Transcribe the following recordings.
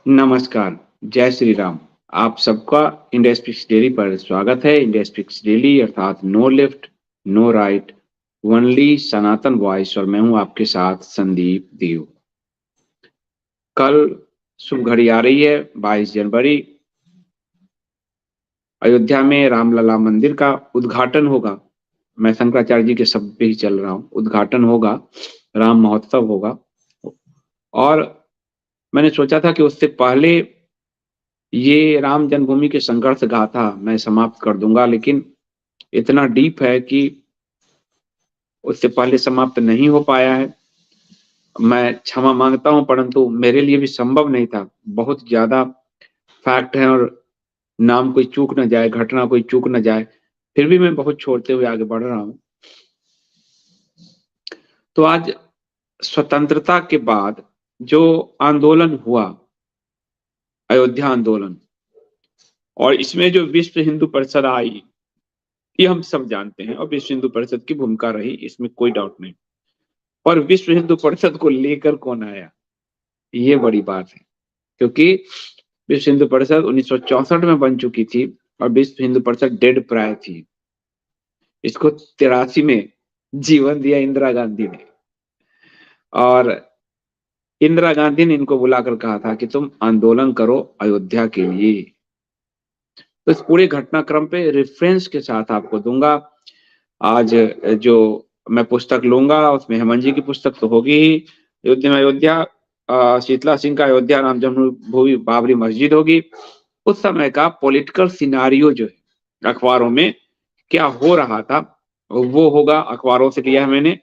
नमस्कार, जय श्री राम। आप सबका इंडिया स्पीक्स डेली पर स्वागत है। इंडिया स्पीक्स डेली अर्थात no left, no right, only Sanatan voice और मैं हूं आपके साथ संदीप देव। कल शुभ घड़ी आ रही है 22 जनवरी। अयोध्या में रामलला मंदिर का उद्घाटन होगा। मैं शंकराचार्य जी के शब्द पे ही चल रहा हूं। उद्घाटन होगा, राम महोत्सव होगा और मैंने सोचा था कि उससे पहले ये राम जन्मभूमि की संघर्ष गाथा मैं समाप्त कर दूंगा, लेकिन इतना डीप है कि उससे पहले समाप्त नहीं हो पाया है। मैं क्षमा मांगता हूं, परंतु मेरे लिए भी संभव नहीं था। बहुत ज्यादा फैक्ट है और नाम कोई चूक न जाए, घटना कोई चूक न जाए, फिर भी मैं बहुत छोड़ते हुए आगे बढ़ रहा हूं। तो आज स्वतंत्रता के बाद जो आंदोलन हुआ, अयोध्या आंदोलन, और इसमें जो विश्व हिंदू परिषद आई, ये हम सब जानते हैं और विश्व हिंदू परिषद की भूमिका रही, इसमें कोई डाउट नहीं। और विश्व हिंदू परिषद को लेकर कौन आया, ये बड़ी बात है। क्योंकि विश्व हिंदू परिषद 1964 में बन चुकी थी और विश्व हिंदू परिषद डेड प्राय थी। इसको 83 में जीवन दिया इंदिरा गांधी ने और इंदिरा गांधी ने इनको बुलाकर कहा था कि तुम आंदोलन करो अयोध्या के लिए। तो इस पूरे घटनाक्रम पे रेफरेंस के साथ आपको दूंगा। आज जो मैं पुस्तक लूंगा उसमें हेमंत जी की पुस्तक तो होगी ही, अयोध्या में अयोध्या, शीतला सिंह का अयोध्या राम जन्मभूमि बाबरी मस्जिद होगी। उस समय का पॉलिटिकल सिनारियो जो है अखबारों में क्या हो रहा था वो होगा, अखबारों से लिया है मैंने।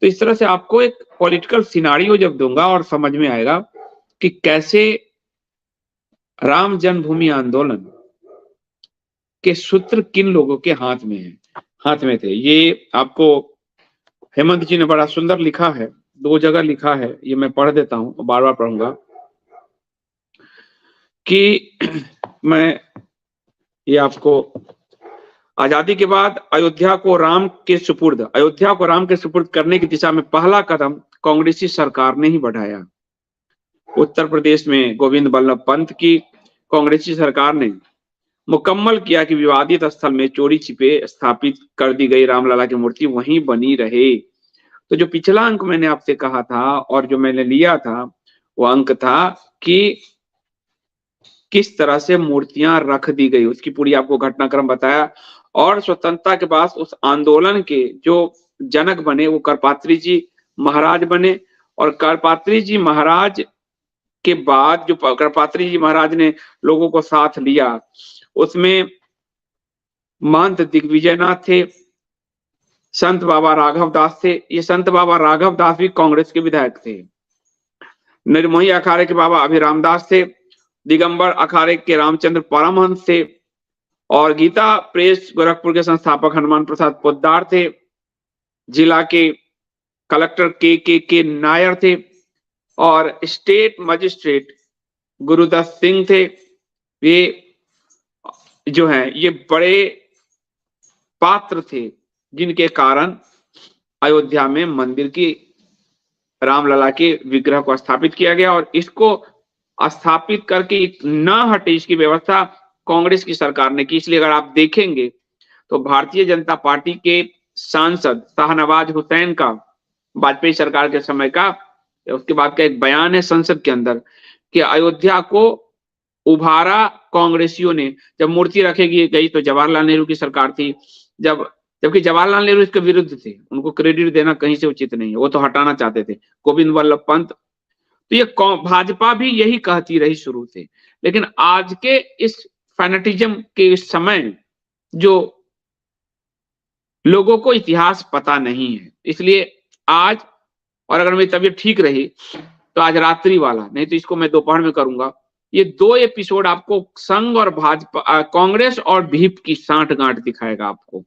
तो इस तरह से आपको एक पॉलिटिकल सिनारियो जब दूंगा और समझ में आएगा कि कैसे राम जन्मभूमि आंदोलन के सूत्र किन लोगों के हाथ में है, हाथ में थे। ये आपको हेमंत जी ने बड़ा सुंदर लिखा है, 2 जगह लिखा है, ये मैं पढ़ देता हूं, बार बार पढ़ूंगा कि मैं ये आपको आजादी के बाद अयोध्या को राम के सुपुर्द करने की दिशा में पहला कदम कांग्रेसी सरकार ने ही बढ़ाया। उत्तर प्रदेश में गोविंद बल्लभ पंत की कांग्रेसी सरकार ने मुकम्मल किया कि विवादित स्थल में चोरी छिपे स्थापित कर दी गई रामलला की मूर्ति वहीं बनी रहे। तो जो पिछला अंक मैंने आपसे कहा था और जो मैंने लिया था वो अंक था कि किस तरह से मूर्तियां रख दी गई, उसकी पूरी आपको घटनाक्रम बताया। और स्वतंत्रता के बाद उस आंदोलन के जो जनक बने वो करपात्री जी महाराज बने। और करपात्री जी महाराज के बाद जो करपात्री जी महाराज ने लोगों को साथ लिया, उसमें महंत दिग्विजयनाथ थे, संत बाबा राघव दास थे। ये संत बाबा राघव दास भी कांग्रेस के विधायक थे। निर्मोही अखाड़े के बाबा अभिराम दास थे, दिगंबर अखाड़े के रामचंद्र परमहंस थे और गीता प्रेस गोरखपुर के संस्थापक हनुमान प्रसाद पोद्दार थे। जिला के कलेक्टर के नायर थे और स्टेट मजिस्ट्रेट गुरुदत्त सिंह थे। ये जो हैं ये बड़े पात्र थे जिनके कारण अयोध्या में मंदिर की रामलला के विग्रह को स्थापित किया गया और इसको स्थापित करके न हटे इसकी व्यवस्था कांग्रेस की सरकार ने की। इसलिए अगर आप देखेंगे तो भारतीय जनता पार्टी के सांसद शाहनवाज हुसैन का वाजपेयी सरकार के समय का, उसके बाद का एक बयान है संसद के अंदर कि अयोध्या को उभारा कांग्रेसियों ने। जब मूर्ति रखेगी गई तो जवाहरलाल नेहरू की सरकार थी, जबकि जवाहरलाल नेहरू इसके विरुद्ध थे, उनको क्रेडिट देना कहीं से उचित नहीं है, वो तो हटाना चाहते थे। गोविंद बल्लभ पंत, तो ये भाजपा भी यही कहती रही शुरू से। लेकिन आज के इस फैनेटिज्म के समय जो लोगों को इतिहास पता नहीं है, इसलिए आज, और अगर मेरी तबीयत ठीक रही तो आज रात्रि वाला, नहीं तो इसको मैं दोपहर में करूंगा, ये 2 एपिसोड आपको संघ और भाजपा, कांग्रेस और भीप की सांठगांठ दिखाएगा। आपको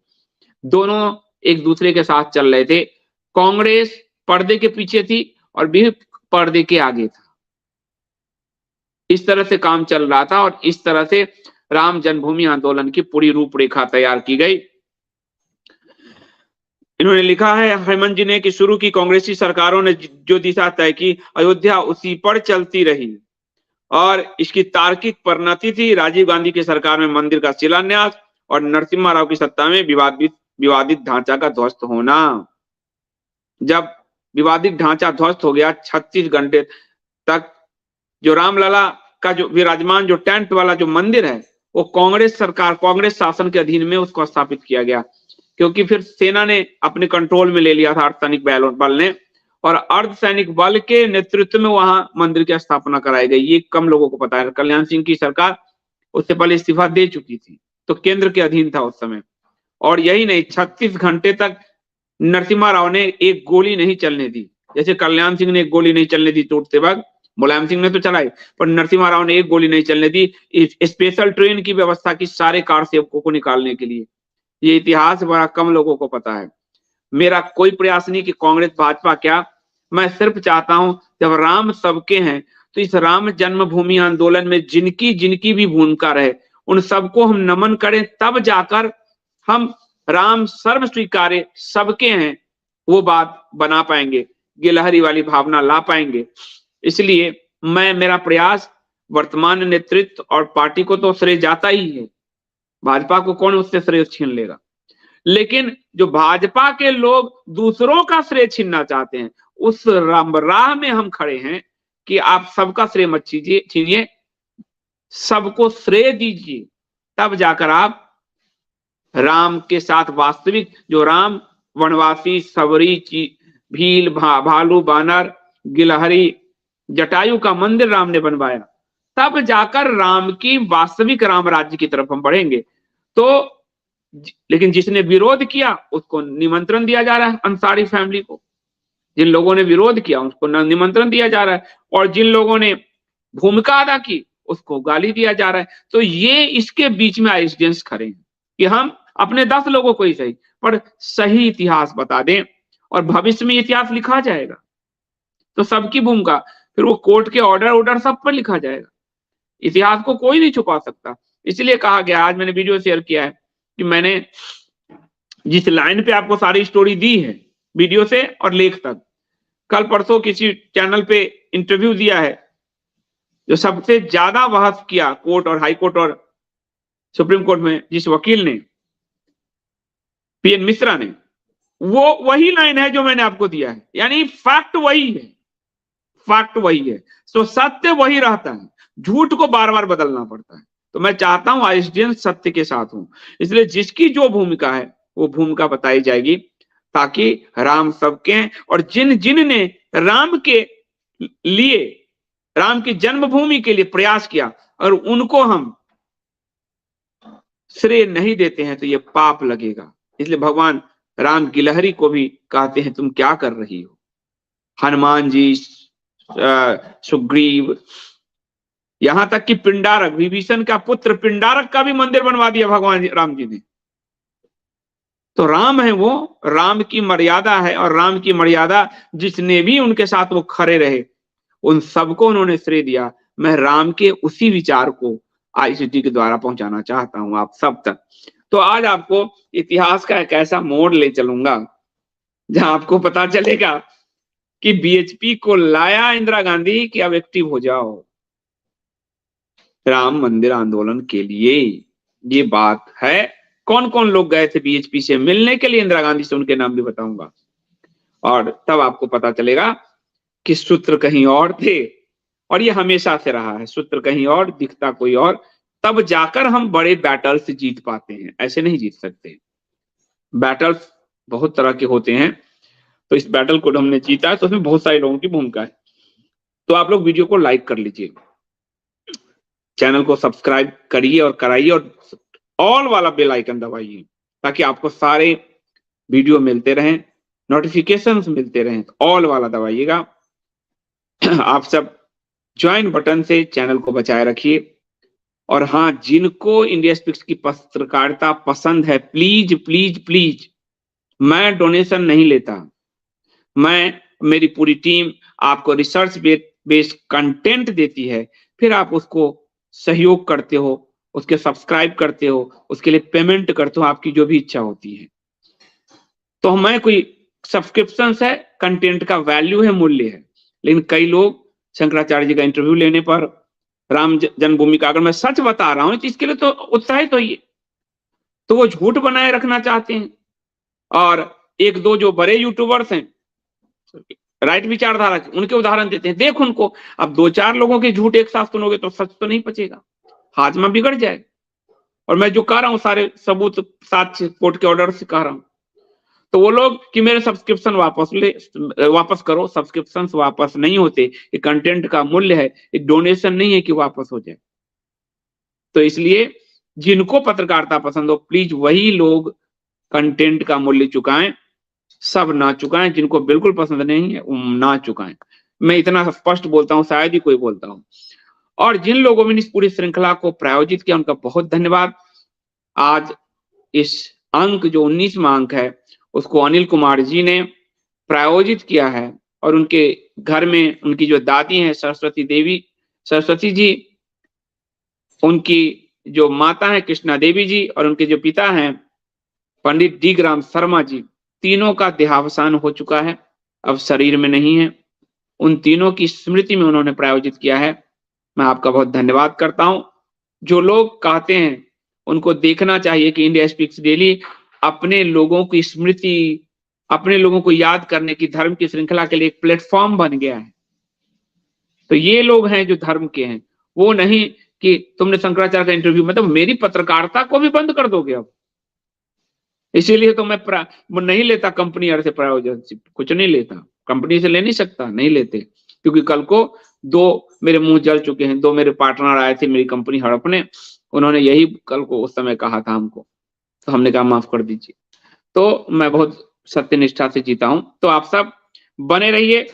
दोनों एक दूसरे के साथ चल रहे थे। कांग्रेस पर्दे के पीछे थी और भीप पर्दे के आगे था। इस तरह से काम चल रहा था और इस तरह से राम जन्मभूमि आंदोलन की पूरी रूपरेखा तैयार की गई। इन्होंने लिखा है हेमंत जी ने कि शुरू की कांग्रेसी सरकारों ने जो दिशा तय की, अयोध्या उसी पर चलती रही और इसकी तार्किक परिणति थी राजीव गांधी की सरकार में मंदिर का शिलान्यास और नरसिम्हा राव की सत्ता में विवादित ढांचा का ध्वस्त होना। जब विवादित ढांचा ध्वस्त हो गया, 36 घंटे तक जो रामलला का जो विराजमान जो टेंट वाला जो मंदिर है वो कांग्रेस सरकार, कांग्रेस शासन के अधीन में उसको स्थापित किया गया, क्योंकि फिर सेना ने अपने कंट्रोल में ले लिया था, अर्धसैनिक बल ने, और अर्धसैनिक बल के नेतृत्व में वहां मंदिर की स्थापना कराई गई। ये कम लोगों को पता है। कल्याण सिंह की सरकार उससे पहले इस्तीफा दे चुकी थी, तो केंद्र के अधीन था उस समय। और यही नहीं, 36 घंटे तक नरसिम्हा राव ने एक गोली नहीं चलने दी। जैसे कल्याण सिंह ने एक गोली नहीं चलने दी टूटते वक्त, मुलायम सिंह ने तो चलाई, पर नरसिम्हा राव ने एक गोली नहीं चलने दी। स्पेशल ट्रेन की व्यवस्था की सारे कार सेवकों को निकालने के लिए। ये इतिहास बड़ा कम लोगों को पता है। मेरा कोई प्रयास नहीं कि कांग्रेस भाजपा क्या, मैं सिर्फ चाहता हूं जब राम सबके हैं तो इस राम जन्मभूमि आंदोलन में जिनकी जिनकी भी भूमिका रहे उन सबको हम नमन करें, तब जाकर हम राम सर्व स्वीकार्य सबके हैं वो बात बना पाएंगे, गिलहरी वाली भावना ला पाएंगे। इसलिए मेरा प्रयास वर्तमान नेतृत्व और पार्टी को तो श्रेय जाता ही है, भाजपा को कौन उससे श्रेय छीन लेगा, लेकिन जो भाजपा के लोग दूसरों का श्रेय छीनना चाहते हैं उस राह में हम खड़े हैं कि आप सबका श्रेय मत छीनिए, सबको श्रेय दीजिए, तब जाकर आप राम के साथ वास्तविक जो राम वनवासी, सबरी, भील, भालू, बानर, गिलहरी, जटायु का मंदिर राम ने बनवाया, तब जाकर राम की वास्तविक राम राज्य की तरफ हम बढ़ेंगे। तो लेकिन जिसने विरोध किया उसको निमंत्रण दिया जा रहा है, अंसारी फैमिली को, जिन लोगों ने विरोध किया उसको निमंत्रण दिया जा रहा है, और जिन लोगों ने भूमिका अदा की उसको गाली दिया जा रहा है। तो ये इसके बीच में आइडेंटिटी खड़े हैं कि हम अपने 10 लोगों को ही सही पर सही इतिहास बता दें, और भविष्य में इतिहास लिखा जाएगा तो सबकी भूमिका, फिर वो कोर्ट के ऑर्डर सब पर लिखा जाएगा। इतिहास को कोई नहीं छुपा सकता। इसलिए कहा गया, आज मैंने वीडियो शेयर किया है कि मैंने जिस लाइन पे आपको सारी स्टोरी दी है वीडियो से और लेख तक, कल परसों किसी चैनल पे इंटरव्यू दिया है, जो सबसे ज्यादा बहस किया कोर्ट और हाई कोर्ट और सुप्रीम कोर्ट में जिस वकील ने, पीएन मिश्रा ने, वो वही लाइन है जो मैंने आपको दिया है। यानी फैक्ट वही है, फैक्ट वही है, तो सत्य वही रहता है, झूठ को बार बार बदलना पड़ता है। तो मैं चाहता हूं आइडेंटिटी सत्य के साथ हूं, इसलिए जिसकी जो भूमिका है वो भूमिका बताई जाएगी, ताकि राम सबके हैं, और जिन जिन ने राम के लिए, राम की जन्मभूमि के लिए प्रयास किया और उनको हम श्रेय नहीं देते हैं तो ये पाप लगेगा। इसलिए भगवान राम गिलहरी को भी कहते हैं तुम क्या कर रही हो। हनुमान जी, सुग्रीव, यहां तक कि पिंडारक, विभीषण का पुत्र पिंडारक का भी मंदिर बनवा दिया भगवान राम जी ने। तो राम है वो, राम की मर्यादा है, और राम की मर्यादा जिसने भी उनके साथ वो खड़े रहे उन सबको उन्होंने श्रेय दिया। मैं राम के उसी विचार को आईसीटी के द्वारा पहुंचाना चाहता हूं आप सब तक। तो आज आपको इतिहास का एक ऐसा मोड़ ले चलूंगा जहां आपको पता चलेगा कि बीएचपी को लाया इंदिरा गांधी कि अब एक्टिव हो जाओ राम मंदिर आंदोलन के लिए। ये बात है। कौन कौन लोग गए थे बीएचपी से मिलने के लिए इंदिरा गांधी से, उनके नाम भी बताऊंगा, और तब आपको पता चलेगा कि सूत्र कहीं और थे, और ये हमेशा से रहा है, सूत्र कहीं और दिखता कोई और, तब जाकर हम बड़े बैटल्स जीत पाते हैं, ऐसे नहीं जीत सकते। बैटल्स बहुत तरह के होते हैं, तो इस बैटल को हमने जीता है तो उसमें बहुत सारे लोगों की भूमिका है। तो आप लोग वीडियो को लाइक कर लीजिए, चैनल को सब्सक्राइब करिए और कराइए, और ऑल वाला बेल आइकन दबाइए ताकि आपको सारे वीडियो मिलते रहें, नोटिफिकेशंस मिलते रहें। तो ऑल वाला दबाइएगा। आप सब ज्वाइन बटन से चैनल को बचाए रखिए। और हाँ, जिनको इंडिया स्पीक्स की पत्रकारिता पसंद है, प्लीज प्लीज प्लीज, मैं डोनेशन नहीं लेता, मेरी पूरी टीम आपको रिसर्च बेस्ड कंटेंट देती है, फिर आप उसको सहयोग करते हो, उसके सब्सक्राइब करते हो, उसके लिए पेमेंट करते हो, आपकी जो भी इच्छा होती है। तो मैं कोई सब्सक्रिप्शन है, कंटेंट का वैल्यू है, मूल्य है। लेकिन कई लोग शंकराचार्य जी का इंटरव्यू लेने पर, राम जन्मभूमि का, अगर मैं सच बता रहा हूं तो इसके लिए तो उत्साहित होइए। तो वो झूठ बनाए रखना चाहते हैं। और एक दो जो बड़े यूट्यूबर्स हैं राइट विचारधारा के, उनके उदाहरण देते हैं, देख उनको। अब दो चार लोगों के झूठ एक साथ सुनोगे तो सच तो नहीं पचेगा, हाजमा बिगड़ जाए। और मैं जो कह रहा हूं सारे सबूत साथ कोर्ट के ऑर्डर से कह रहा हूं। तो वो लोग कि मेरे सब्सक्रिप्शन वापस करो, सब्सक्रिप्शन वापस नहीं होते, ये कंटेंट का मूल्य है, ये डोनेशन नहीं है कि वापस हो जाए। तो इसलिए जिनको पत्रकारिता पसंद हो प्लीज वही लोग कंटेंट का मूल्य चुकाएं, सब ना चुकाएं। जिनको बिल्कुल पसंद नहीं है ना चुकाएं। मैं इतना स्पष्ट बोलता हूं, शायद ही कोई बोलता हूं। और जिन लोगों ने इस पूरी श्रृंखला को प्रायोजित किया उनका बहुत धन्यवाद। आज इस अंक जो 19वां अंक है उसको अनिल कुमार जी ने प्रायोजित किया है। और उनके घर में उनकी जो दादी हैं सरस्वती जी, उनकी जो माता है कृष्णा देवी जी, और उनके जो पिता हैं पंडित डी ग्राम शर्मा जी, तीनों का देहावसान हो चुका है, अब शरीर में नहीं है। उन तीनों की स्मृति में उन्होंने प्रायोजित किया है। मैं आपका बहुत धन्यवाद करता हूं। जो लोग कहते हैं उनको देखना चाहिए कि इंडिया स्पीक्स डेली अपने लोगों की स्मृति, अपने लोगों को याद करने की धर्म की श्रृंखला के लिए एक प्लेटफॉर्म बन गया है। तो ये लोग हैं जो धर्म के हैं, वो नहीं कि तुमने शंकराचार्य का इंटरव्यू, मतलब मेरी पत्रकारिता को भी बंद कर दोगे अब। इसीलिए तो मैं नहीं लेता कंपनी और से प्रायोजनशिप, कुछ नहीं लेता, कंपनी से ले नहीं सकता, नहीं लेते। क्योंकि कल को दो मेरे मुंह जल चुके हैं, दो मेरे पार्टनर आए थे मेरी कंपनी हड़पने, उन्होंने यही कल को उस समय कहा था हमको, तो हमने कहा माफ कर दीजिए। तो मैं बहुत सत्यनिष्ठा से जीता हूं। तो आप सब बने रहिए।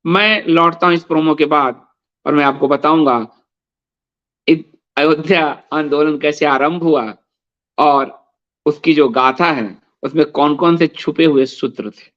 मैं लौटता हूं इस प्रोमो के बाद और मैं आपको बताऊंगा अयोध्या आंदोलन कैसे आरंभ हुआ और उसकी जो गाथा है उसमें कौन कौन से छुपे हुए सूत्र थे।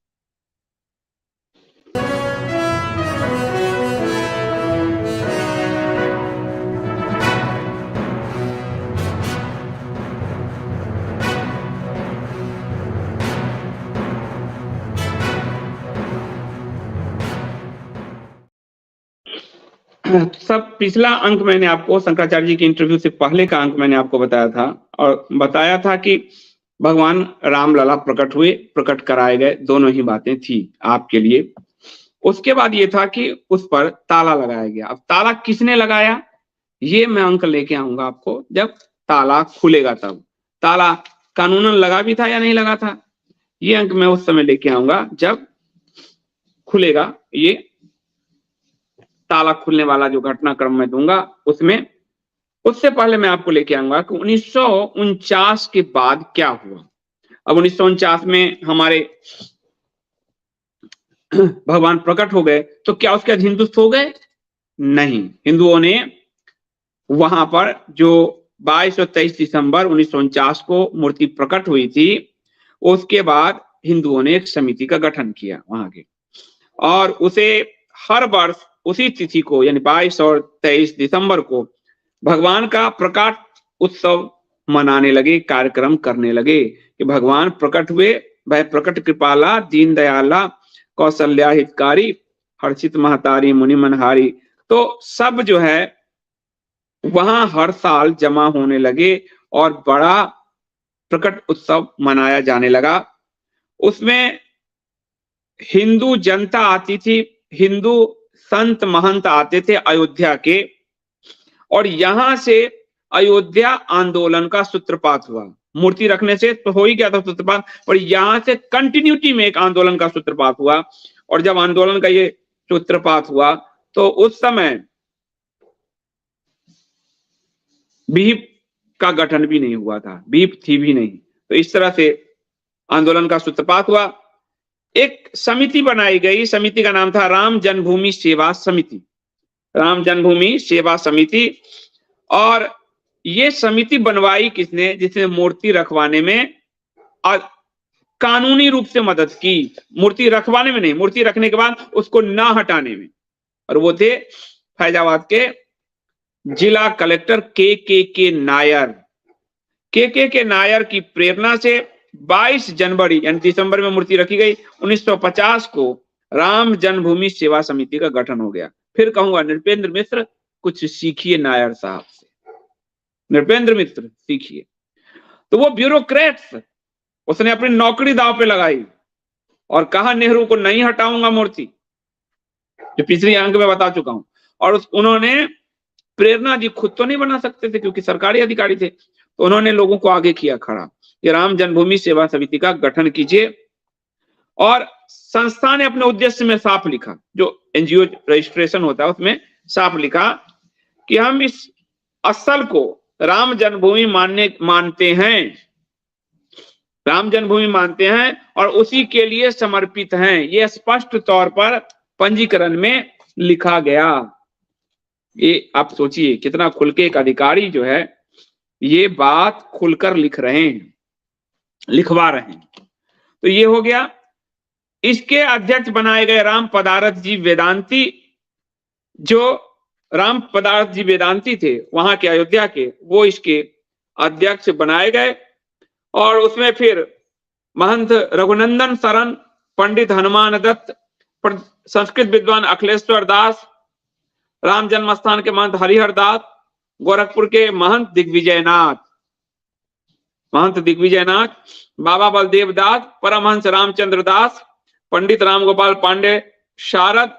सब पिछला अंक मैंने आपको शंकराचार्य जी के इंटरव्यू से पहले का अंक मैंने आपको बताया था, और बताया था कि भगवान रामलला प्रकट हुए, प्रकट कराए गए, दोनों ही बातें थी आपके लिए। उसके बाद ये था कि उस पर ताला लगाया गया। अब ताला किसने लगाया ये मैं अंक लेके आऊंगा आपको, जब ताला खुलेगा तब। ताला कानूनन लगा भी था या नहीं लगा था, ये अंक मैं उस समय लेके आऊंगा जब खुलेगा। ये ताला खुलने वाला जो घटनाक्रम मैं दूंगा उसमें, उससे पहले मैं आपको लेके आऊंगा कि 1949 के बाद क्या हुआ। अब 1949 में हमारे भगवान प्रकट हो गए, तो क्या उसके बाद हिंदू सो गए? नहीं, हिंदुओं ने वहां पर जो 22 और 23 दिसंबर 1949 को मूर्ति प्रकट हुई थी, उसके बाद हिंदुओं ने एक समिति का गठन किया वहां के, और उसे हर वर्ष उसी तिथि को यानी 22 और 23 दिसंबर को भगवान का प्रकाश उत्सव मनाने लगे, कार्यक्रम करने लगे कि भगवान प्रकट हुए, वह प्रकट कृपाला, दीन दयाला, कौशल्या हितकारी, हर्षित महतारी, मुनि मनहारी। तो सब जो है वहां हर साल जमा होने लगे और बड़ा प्रकट उत्सव मनाया जाने लगा। उसमें हिंदू जनता आती थी, हिंदू संत महंत आते थे अयोध्या के, और यहां से अयोध्या आंदोलन का सूत्रपात हुआ। मूर्ति रखने से तो हो ही गया था सूत्रपात, पर यहां से कंटिन्यूटी में एक आंदोलन का सूत्रपात हुआ। और जब आंदोलन का ये सूत्रपात हुआ तो उस समय बीप का गठन भी नहीं हुआ था, बीप थी भी नहीं। तो इस तरह से आंदोलन का सूत्रपात हुआ। एक समिति बनाई गई, समिति का नाम था राम जन्मभूमि सेवा समिति, राम जन्मभूमि सेवा समिति। और ये समिति बनवाई किसने? जिसने मूर्ति रखवाने में कानूनी रूप से मदद की, मूर्ति रखवाने में नहीं, मूर्ति रखने के बाद उसको ना हटाने में। और वो थे फैजाबाद के जिला कलेक्टर के नायर। के नायर की प्रेरणा से 22 जनवरी यानी दिसंबर में मूर्ति रखी गई। 1950 को राम जन्मभूमि सेवा समिति का गठन हो गया। फिर कहूंगा नृपेंद्र मिश्र कुछ सीखिए नायर साहब से, नृपेंद्र मित्र सीखिए। तो वो ब्यूरोक्रेट्स, उसने अपनी नौकरी दांव पे लगाई और कहा नेहरू को नहीं हटाऊंगा मूर्ति, जो पिछली अंक में बता चुका हूं। और उन्होंने प्रेरणा जी खुद तो नहीं बना सकते थे क्योंकि सरकारी अधिकारी थे, तो उन्होंने लोगों को आगे किया खड़ा कि राम जन्मभूमि सेवा समिति का गठन कीजिए। और संस्था ने अपने उद्देश्य में साफ लिखा, जो एनजीओ रजिस्ट्रेशन होता है उसमें साफ लिखा कि हम इस असल को राम जन्मभूमि मानते हैं, राम जन्मभूमि मानते हैं और उसी के लिए समर्पित हैं। ये स्पष्ट तौर पर पंजीकरण में लिखा गया। ये आप सोचिए कितना खुल के एक अधिकारी जो है ये बात खुलकर लिख रहे हैं, लिखवा रहे हैं। तो ये हो गया। इसके अध्यक्ष बनाए गए राम पदारथ जी वेदांती, जो राम पदारथ जी वेदांती थे वहां के अयोध्या के, वो इसके अध्यक्ष बनाए गए। और उसमें फिर महंत रघुनंदन शरण, पंडित हनुमान दत्त, संस्कृत विद्वान अखिलेश्वर दास, राम जन्मस्थान के महंत हरिहर दास, गोरखपुर के महंत दिग्विजयनाथ, बाबा बलदेव दास, परमहंस रामचंद्र दास, पंडित रामगोपाल पांडे, शारद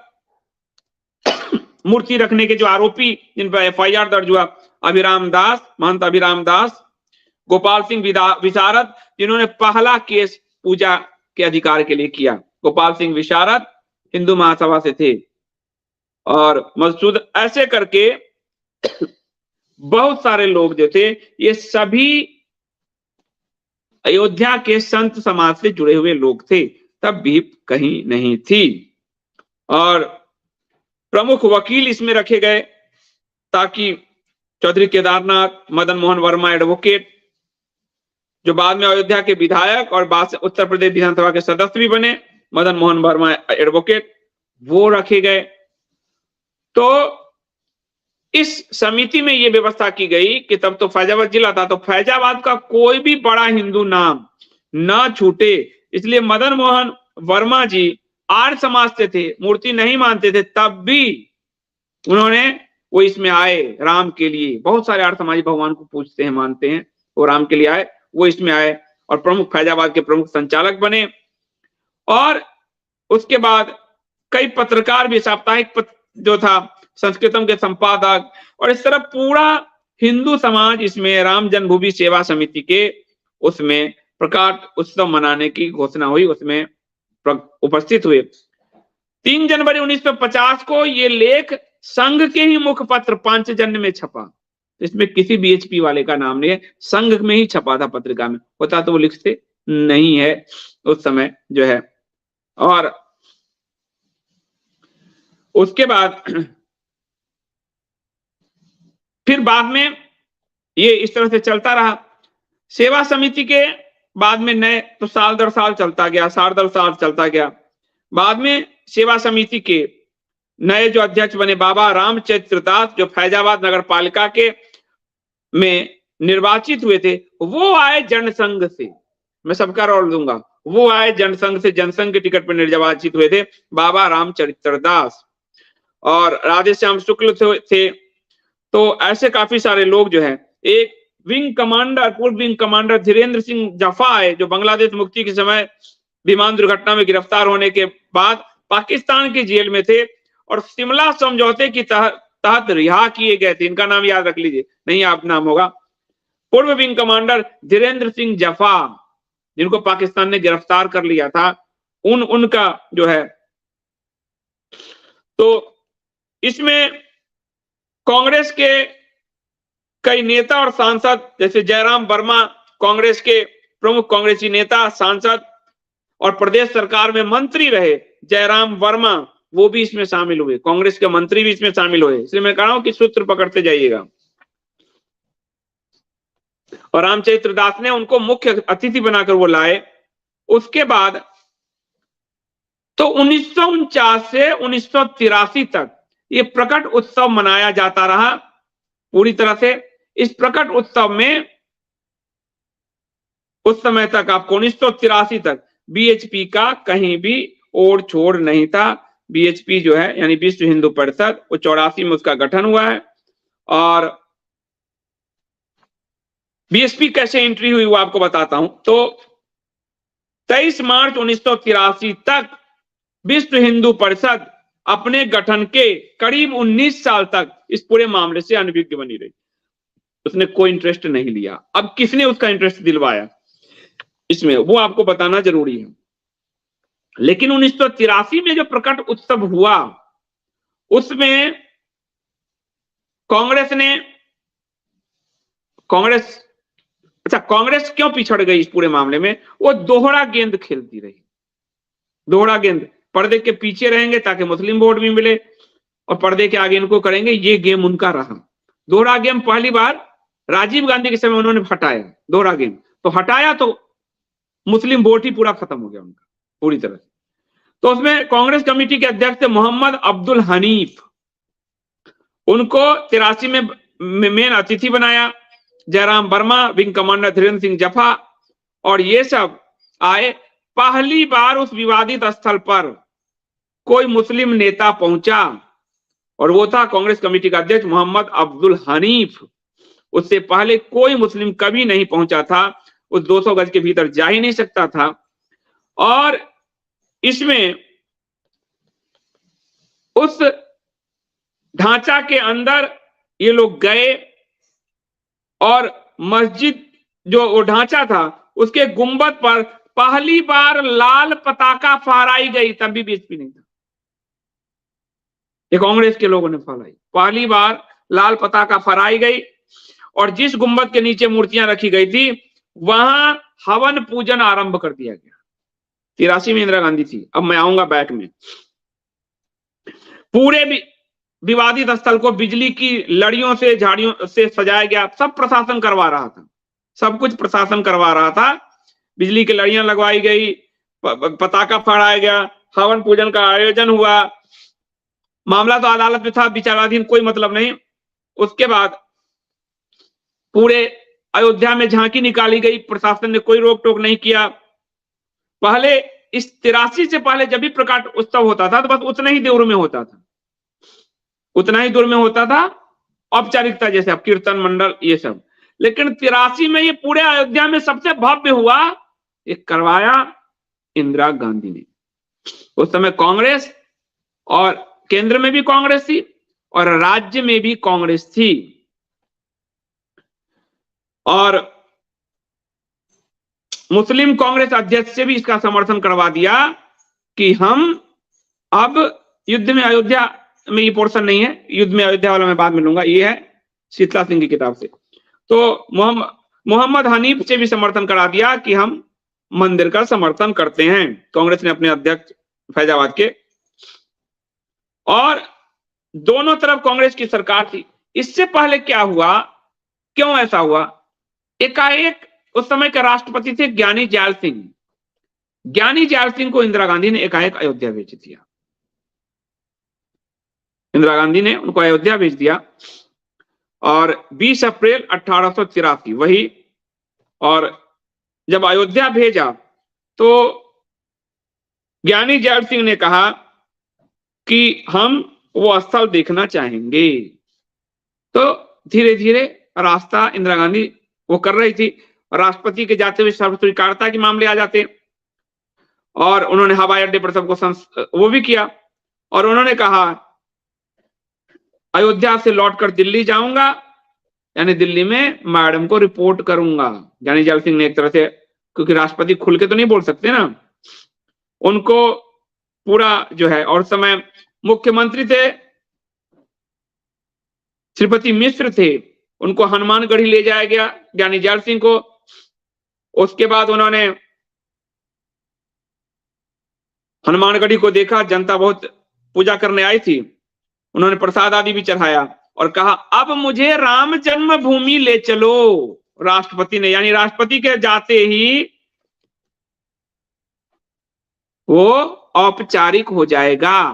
मूर्ति रखने के जो आरोपी जिन पर एफआईआर दर्ज हुआ, अभिराम दास, महंत अभिराम दास, गोपाल सिंह विशारद, जिन्होंने पहला केस पूजा के अधिकार के लिए किया। गोपाल सिंह विशारद हिंदू महासभा से थे। और मसूद, ऐसे करके बहुत सारे लोग जो थे ये सभी अयोध्या के संत समाज से जुड़े हुए लोग थे, तब भी कहीं नहीं थी। और प्रमुख वकील इसमें रखे गए ताकि चौधरी केदारनाथ, मदन मोहन वर्मा एडवोकेट, जो बाद में अयोध्या के विधायक और बाद से उत्तर प्रदेश विधानसभा के सदस्य भी बने, मदन मोहन वर्मा एडवोकेट, वो रखे गए। तो इस समिति में यह व्यवस्था की गई कि तब तो फैजाबाद जिला था, तो फैजाबाद का कोई भी बड़ा हिंदू नाम ना छूटे, इसलिए मदन मोहन वर्मा जी आर्य समाज से थे, मूर्ति नहीं मानते थे, तब भी उन्होंने वो इसमें आए राम के लिए। बहुत सारे आर्य समाजी भगवान को पूजते हैं, मानते हैं, वो राम के लिए आए, वो इसमें आए और प्रमुख फैजाबाद के प्रमुख संचालक बने। और उसके बाद कई पत्रकार भी, साप्ताहिक जो था संस्कृतम के संपादक, और इस तरह पूरा हिंदू समाज इसमें राम जन्मभूमि सेवा समिति के उसमें प्रकाश उत्सव मनाने की घोषणा हुई, उसमें उपस्थित हुए। 3 जनवरी 1950 को ये लेख संघ के ही मुखपत्र पांचजन्य में छपा। इसमें किसी बीएचपी वाले का नाम नहीं है, संघ में ही छपा था, पत्रिका में होता तो वो लिखते नहीं है उस समय जो है। और उसके बाद फिर बाद में ये इस तरह से चलता रहा। सेवा समिति के बाद में नए, तो साल दर साल चलता गया, साल दर साल चलता गया। बाद में सेवा समिति के नए जो अध्यक्ष बने बाबा रामचरित्र दास, जो फैजाबाद नगर पालिका के में निर्वाचित हुए थे, वो आए जनसंघ से, मैं सबका रोल दूंगा, वो आए जनसंघ से, जनसंघ के टिकट पर निर्वाचित हुए थे बाबा रामचरित्र दास। और राधेश्याम शुक्ल थे। तो ऐसे काफी सारे लोग जो है, एक विंग कमांडर, पूर्व विंग कमांडर धीरेन्द्र सिंह जफा है, जो बांग्लादेश मुक्ति के समय विमान दुर्घटना में गिरफ्तार होने के बाद पाकिस्तान के जेल में थे और शिमला समझौते की तहत रिहा किए गए थे। इनका नाम याद रख लीजिए, नहीं आप नाम होगा। पूर्व विंग कमांडर धीरेन्द्र सिंह जफा, जिनको पाकिस्तान ने गिरफ्तार कर लिया था, उनका जो है। तो इसमें कांग्रेस के कई नेता और सांसद, जैसे जयराम वर्मा, कांग्रेस के प्रमुख कांग्रेसी नेता, सांसद और प्रदेश सरकार में मंत्री रहे जयराम वर्मा, वो भी इसमें शामिल हुए। कांग्रेस के मंत्री भी इसमें शामिल हुए। इसलिए मैं कह रहा हूं कि सूत्र पकड़ते जाइएगा। और रामचरित्र दास ने उनको मुख्य अतिथि बनाकर वो लाए। उसके बाद तो 1949 से 1983 तक ये प्रकट उत्सव मनाया जाता रहा पूरी तरह से। इस प्रकट उत्सव में उस समय तक आपको 1983 तक बीएचपी का कहीं भी ओर छोड़ नहीं था। बीएचपी जो है यानी विश्व हिंदू परिषद, वो 84 में उसका गठन हुआ है और बीएसपी कैसे एंट्री हुई वो आपको बताता हूं। तो 23 मार्च 1983 तक विश्व हिंदू परिषद अपने गठन के करीब 19 साल तक इस पूरे मामले से अनभिज्ञ बनी रही। उसने कोई इंटरेस्ट नहीं लिया। अब किसने उसका इंटरेस्ट दिलवाया इसमें, वो आपको बताना जरूरी है। लेकिन 1983 में जो प्रकट उत्सव हुआ उसमें कांग्रेस क्यों पिछड़ गई इस पूरे मामले में? वो दोहरा गेंद खेलती रही। दोहरा गेंद, पर्दे के पीछे रहेंगे ताकि मुस्लिम वोट भी मिले और पर्दे के आगे इनको करेंगे, ये गेम उनका रहा। दोहरा गेम पहली बार राजीव गांधी के समय उन्होंने हटाया, दोहरा गेम तो हटाया तो मुस्लिम वोट ही पूरा खत्म हो गया उनका पूरी तरह से। तो उसमें कांग्रेस कमेटी के अध्यक्ष थे मोहम्मद अब्दुल हनीफ, उनको 83 में मेन अतिथि बनाया। जयराम वर्मा, विंग कमांडर धीरेन्द्र सिंह जफा और ये सब आए। पहली बार उस विवादित स्थल पर कोई मुस्लिम नेता पहुंचा और वो था कांग्रेस कमेटी का अध्यक्ष मोहम्मद अब्दुल हनीफ। उससे पहले कोई मुस्लिम कभी नहीं पहुंचा था, उस 200 गज के भीतर जा ही नहीं सकता था। और इसमें उस ढांचा के अंदर ये लोग गए और मस्जिद जो वो ढांचा था उसके गुंबद पर पहली बार लाल पताका फहराई गई, तब भी बीएसपी नहीं था, ये कांग्रेस के लोगों ने फहराई। पहली बार लाल पताका फहराई गई और जिस गुंबद के नीचे मूर्तियां रखी गई थी वहां हवन पूजन आरंभ कर दिया गया। 83 में इंदिरा गांधी थी। अब मैं आऊंगा बैक में। पूरे विवादित स्थल को बिजली की लड़ियों से, झाड़ियों से सजाया गया। सब प्रशासन करवा रहा था, सब कुछ प्रशासन करवा रहा था। बिजली की लड़ियां लगवाई गई, पताका फहराया गया, हवन पूजन का आयोजन हुआ। मामला तो अदालत में था, विचाराधीन, कोई मतलब नहीं। उसके बाद पूरे अयोध्या में झांकी निकाली गई, प्रशासन ने कोई रोक टोक नहीं किया। पहले इस 83 से पहले जब भी प्रकाश उत्सव होता था तो बस उतना ही दूर में होता था, उतना ही दूर में होता था, औपचारिकता जैसे अब कीर्तन मंडल ये सब। लेकिन 83 में ये पूरे अयोध्या में सबसे भव्य हुआ, ये करवाया इंदिरा गांधी ने। उस समय कांग्रेस, और केंद्र में भी कांग्रेस थी और राज्य में भी कांग्रेस थी, और मुस्लिम कांग्रेस अध्यक्ष से भी इसका समर्थन करवा दिया कि हम अब युद्ध में, अयोध्या में ये पोर्शन नहीं है, युद्ध में अयोध्या वाला मैं बाद में लूंगा, ये है शीतला सिंह की किताब से। तो मोहम्मद हनीफ से भी समर्थन करा दिया कि हम मंदिर का समर्थन करते हैं, कांग्रेस ने अपने अध्यक्ष फैजाबाद के। और दोनों तरफ कांग्रेस की सरकार थी। इससे पहले क्या हुआ, क्यों ऐसा हुआ? एकाएक उस समय के राष्ट्रपति थे ज्ञानी जैल सिंह। ज्ञानी जैल सिंह को इंदिरा गांधी ने एकाएक अयोध्या भेज दिया। इंदिरा गांधी ने उनको अयोध्या भेज दिया और 20 अप्रैल 1883 वही। और जब अयोध्या भेजा तो ज्ञानी जैल सिंह ने कहा कि हम वो स्थल देखना चाहेंगे। तो धीरे धीरे रास्ता इंदिरा गांधी वो कर रही थी। राष्ट्रपति के जाते हुए सर्वस्वीकारता के मामले आ जाते और उन्होंने हवाई अड्डे पर सबको वो भी किया। और उन्होंने कहा अयोध्या से लौटकर दिल्ली जाऊंगा, यानी दिल्ली में मैडम को रिपोर्ट करूंगा। ज्ञानी जैल सिंह ने एक तरह से, क्योंकि राष्ट्रपति खुल के तो नहीं बोल सकते ना, उनको पूरा जो है। और समय मुख्यमंत्री थे श्रीपति मिश्र थे, उनको हनुमानगढ़ी ले जाया गया ज्ञानी जैल सिंह को। उसके बाद उन्होंने हनुमानगढ़ी को देखा, जनता बहुत पूजा करने आई थी, उन्होंने प्रसाद आदि भी चढ़ाया और कहा अब मुझे राम जन्मभूमि ले चलो। राष्ट्रपति ने, यानी राष्ट्रपति के जाते ही वो औपचारिक हो जाएगा।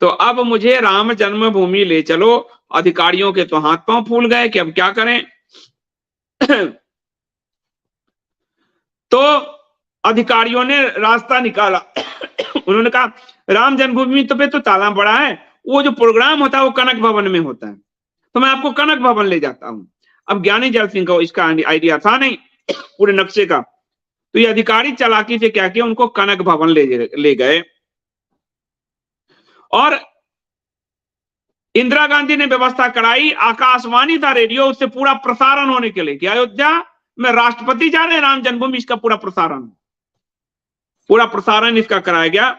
तो अब मुझे राम जन्मभूमि ले चलो। अधिकारियों के तो हाथ पांव फूल गए कि अब क्या करें। तो अधिकारियों ने रास्ता निकाला। उन्होंने कहा राम जन्मभूमि तो पे तो ताला पड़ा है, वो जो प्रोग्राम होता है वो कनक भवन में होता है, तो मैं आपको कनक भवन ले जाता हूं। अब ज्ञानी जैल सिंह को इसका आइडिया था नहीं पूरे नक्शे का, तो ये अधिकारी चालाकी से क्या किया, उनको कनक भवन ले गए और इंदिरा गांधी ने व्यवस्था कराई, आकाशवाणी था रेडियो, उससे पूरा प्रसारण होने के लिए कि अयोध्या में राष्ट्रपति जा रहे हैं, राम जन्मभूमि, इसका पूरा प्रसारण इसका कराया गया।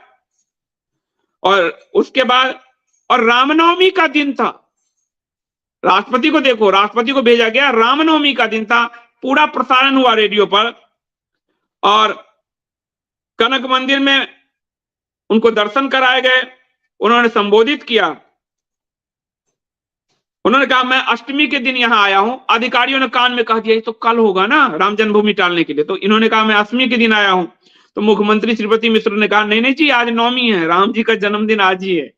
और उसके बाद, और रामनवमी का दिन था, राष्ट्रपति को देखो, राष्ट्रपति को भेजा गया, रामनवमी का दिन था, पूरा प्रसारण हुआ रेडियो पर। और कनक मंदिर में उनको दर्शन कराए गए, उन्होंने संबोधित किया, उन्होंने कहा मैं अष्टमी के दिन यहां आया हूं। अधिकारियों ने कान में कह दिया तो कल होगा ना राम जन्मभूमि टालने के लिए, तो इन्होंने कहा मैं अष्टमी के दिन आया हूं। तो मुख्यमंत्री श्रीमती मिश्र ने कहा नहीं नहीं जी, आज नवमी है, राम जी का जन्मदिन आज ही है।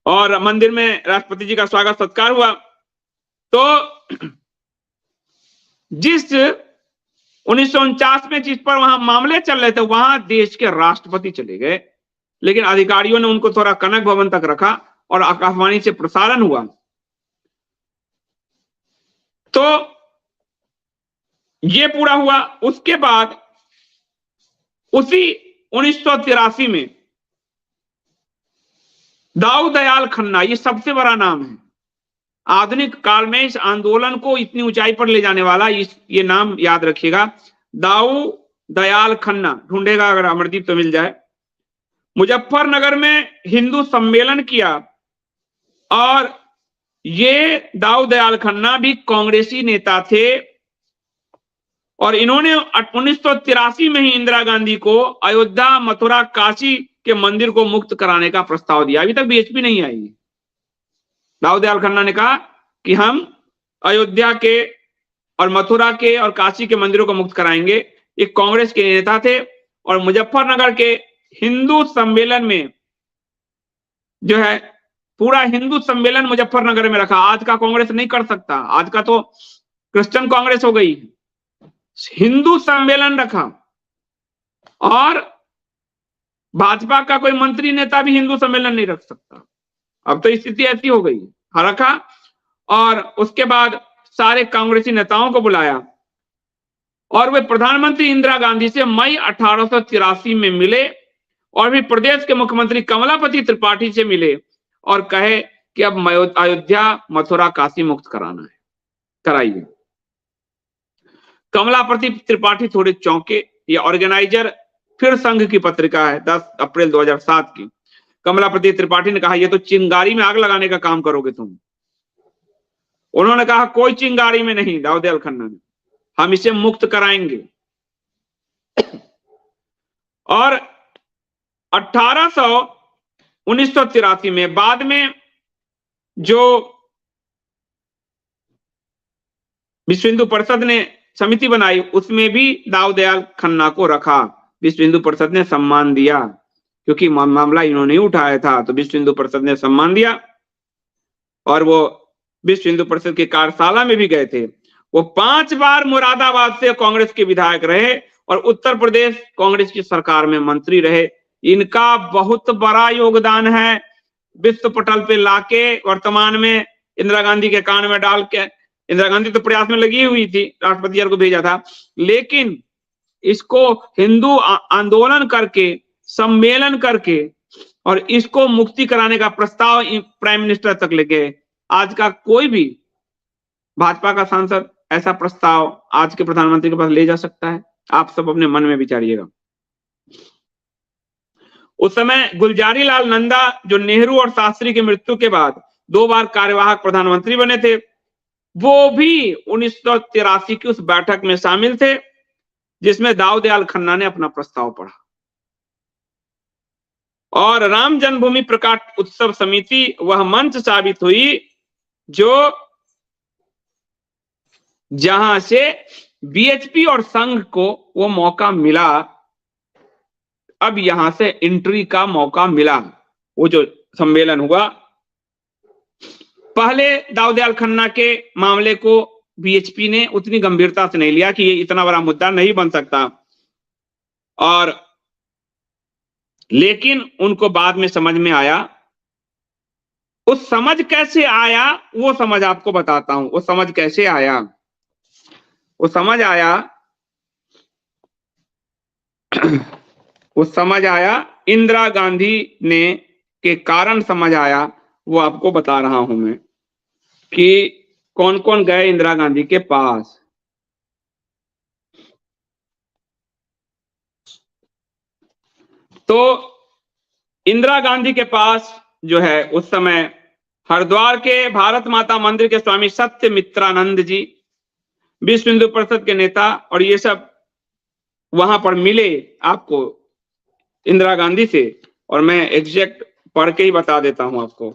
और मंदिर में राष्ट्रपति जी का स्वागत सत्कार हुआ। तो जिस 1949 में जिस पर वहां मामले चल रहे थे, वहां देश के राष्ट्रपति चले गए, लेकिन अधिकारियों ने उनको थोड़ा कनक भवन तक रखा और आकाशवाणी से प्रसारण हुआ। तो ये पूरा हुआ। उसके बाद उसी 1983 में दाऊ दयाल खन्ना, ये सबसे बड़ा नाम है आधुनिक काल में, इस आंदोलन को इतनी ऊंचाई पर ले जाने वाला, ये नाम याद रखिएगा, दाऊ दयाल खन्ना। ढूंढेगा अगर अमरदीप तो मिल जाए। मुजफ्फरनगर में हिंदू सम्मेलन किया और ये दाऊ दयाल खन्ना भी कांग्रेसी नेता थे और इन्होंने 1983 में ही इंदिरा गांधी को अयोध्या, मथुरा, काशी के मंदिर को मुक्त कराने का प्रस्ताव दिया। अभी तक बीएचपी नहीं आई। दाऊ दयाल खन्ना ने कहा कि हम अयोध्या के और मथुरा के और काशी के मंदिरों को मुक्त कराएंगे। एक कांग्रेस के नेता थे और मुजफ्फरनगर के हिंदू सम्मेलन में जो है, पूरा हिंदू सम्मेलन मुजफ्फरनगर में रखा। आज का कांग्रेस नहीं कर सकता, आज का तो क्रिश्चियन कांग्रेस हो गई। हिंदू सम्मेलन रखा और भाजपा का कोई मंत्री नेता भी हिंदू सम्मेलन नहीं रख सकता। अब तो स्थिति ऐसी हो गई, रखा। और उसके बाद सारे कांग्रेसी नेताओं को बुलाया और वे प्रधानमंत्री इंदिरा गांधी से मई 1883 में मिले और भी प्रदेश के मुख्यमंत्री कमलापति त्रिपाठी से मिले और कहे कि अब अयोध्या, मथुरा, काशी मुक्त कराना है, कराइए। कमलापति त्रिपाठी थोड़े चौंके। ये ऑर्गेनाइजर फिर संघ की पत्रिका है, 10 अप्रैल 2007 की। कमलापति त्रिपाठी ने कहा ये तो चिंगारी में आग लगाने का काम करोगे तुम। उन्होंने कहा कोई चिंगारी में नहीं, दाऊ दयाल खन्ना ने, हम इसे मुक्त कराएंगे। और 1983 में बाद में जो विश्व हिंदू परिषद ने समिति बनाई, उसमें भी दाऊ दयाल खन्ना को रखा। विश्व हिंदू परिषद ने सम्मान दिया क्योंकि मामला इन्होंने ही उठाया था, तो विश्व हिंदू परिषद ने सम्मान दिया। और वो विश्व हिंदू परिषद की कार्यशाला में भी गए थे। वो 5 बार मुरादाबाद से कांग्रेस के विधायक रहे और उत्तर प्रदेश कांग्रेस की सरकार में मंत्री रहे। इनका बहुत बड़ा योगदान है विश्व पटल पे लाके वर्तमान में इंदिरा गांधी के कान में डाल के। इंदिरा गांधी तो प्रयास में लगी हुई थी, राष्ट्रपति जी को भेजा था, लेकिन इसको हिंदू आंदोलन करके, सम्मेलन करके और इसको मुक्ति कराने का प्रस्ताव प्राइम मिनिस्टर तक लेके। आज का कोई भी भाजपा का सांसद ऐसा प्रस्ताव आज के प्रधानमंत्री के पास ले जा सकता है? आप सब अपने मन में विचारिएगा। उस समय गुलजारी लाल नंदा, जो नेहरू और शास्त्री की मृत्यु के बाद 2 बार कार्यवाहक प्रधानमंत्री बने थे, वो भी 1983 की उस बैठक में शामिल थे जिसमें दाऊ दयाल खन्ना ने अपना प्रस्ताव पढ़ा। और राम जन्मभूमि प्रकाश उत्सव समिति वह मंच साबित हुई जहां से बीएचपी और संघ को वो मौका मिला। अब यहां से एंट्री का मौका मिला। वो जो सम्मेलन हुआ, पहले दाऊ दयाल खन्ना के मामले को बीएचपी ने उतनी गंभीरता से नहीं लिया कि ये इतना बड़ा मुद्दा नहीं बन सकता, और लेकिन उनको बाद में समझ में आया उस समझ कैसे आया वो समझ आपको बताता हूं। वो समझ कैसे आया? वो समझ आया वो समझ आया इंदिरा गांधी ने के कारण समझ आया। वो आपको बता रहा हूं मैं कि कौन कौन गए इंदिरा गांधी के पास। तो इंदिरा गांधी के पास जो है उस समय हरिद्वार के भारत माता मंदिर के स्वामी सत्यमित्रानंद जी, विश्व हिंदू परिषद के नेता और ये सब वहां पर मिले आपको इंदिरा गांधी से। और मैं एग्जैक्ट पढ़ के ही बता देता हूं आपको,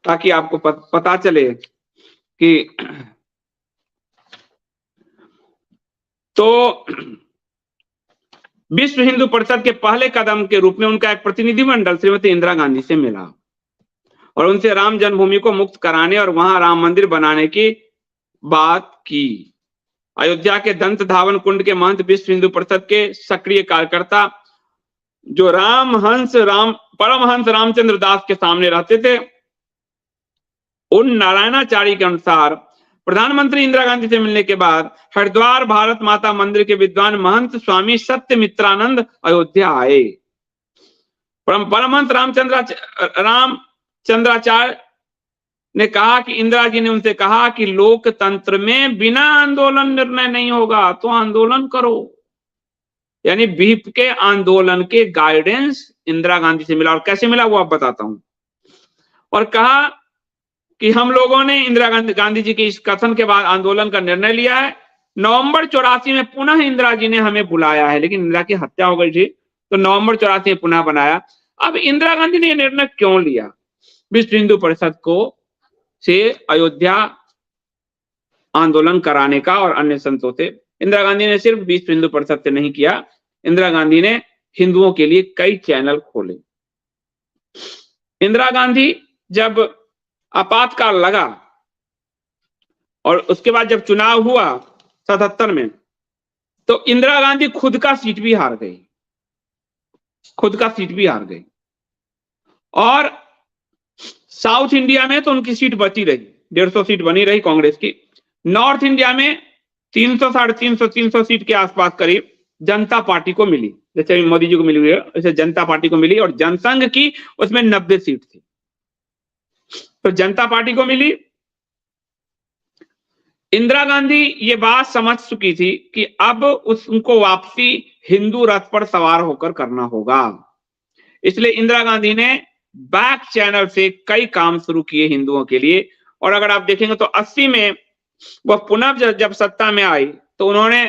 ताकि आपको पता चले कि तो विश्व हिंदू परिषद के पहले कदम के रूप में उनका एक प्रतिनिधिमंडल श्रीमती इंदिरा गांधी से मिला और उनसे राम जन्मभूमि को मुक्त कराने और वहां राम मंदिर बनाने की बात की। अयोध्या के दंत धावन कुंड के महंत विश्व हिंदू परिषद के सक्रिय कार्यकर्ता जो परमहंस रामचंद्र दास के सामने रहते थे, उन नारायणाचार्य के अनुसार प्रधानमंत्री इंदिरा गांधी से मिलने के बाद हरिद्वार भारत माता मंदिर के विद्वान महंत स्वामी सत्यमित्रानंद अयोध्या आए। परमहंस रामचंद्राचार्य ने कहा कि इंदिरा जी ने उनसे कहा कि लोकतंत्र में बिना आंदोलन निर्णय नहीं होगा, तो आंदोलन करो। यानी बीप के आंदोलन के गाइडेंस इंदिरा गांधी से मिला। और कैसे मिला वो आप बताता हूं। और कहा कि हम लोगों ने इंदिरा गांधी जी के इस कथन के बाद आंदोलन का निर्णय लिया है। नवंबर 84 में पुनः इंदिरा जी ने हमें बुलाया है, लेकिन इंदिरा की हत्या हो गई थी, तो नवंबर 84 में पुनः बनाया। अब इंदिरा गांधी ने यह निर्णय क्यों लिया विश्व हिंदू परिषद को से अयोध्या आंदोलन कराने का और अन्य संतों से? इंदिरा गांधी ने सिर्फ विश्व हिंदू परिषद से नहीं किया, इंदिरा गांधी ने हिंदुओं के लिए कई चैनल खोले। इंदिरा गांधी जब आपातकाल लगा और उसके बाद जब चुनाव हुआ 77 में, तो इंदिरा गांधी खुद का सीट भी हार गई। और साउथ इंडिया में तो उनकी सीट बची रही, 150 सीट बनी रही कांग्रेस की। नॉर्थ इंडिया में 300 350 सीट के आसपास करीब जनता पार्टी को मिली, जैसे मोदी जी को मिली हुई है वैसे जनता पार्टी को मिली। और जनसंघ की उसमें 90 सीट थी, तो जनता पार्टी को मिली। इंदिरा गांधी ये बात समझ चुकी थी कि अब उनको वापसी हिंदू रथ पर सवार होकर करना होगा, इसलिए इंदिरा गांधी ने बैक चैनल से कई काम शुरू किए हिंदुओं के लिए। और अगर आप देखेंगे तो 80 में वह पुनः जब सत्ता में आई तो उन्होंने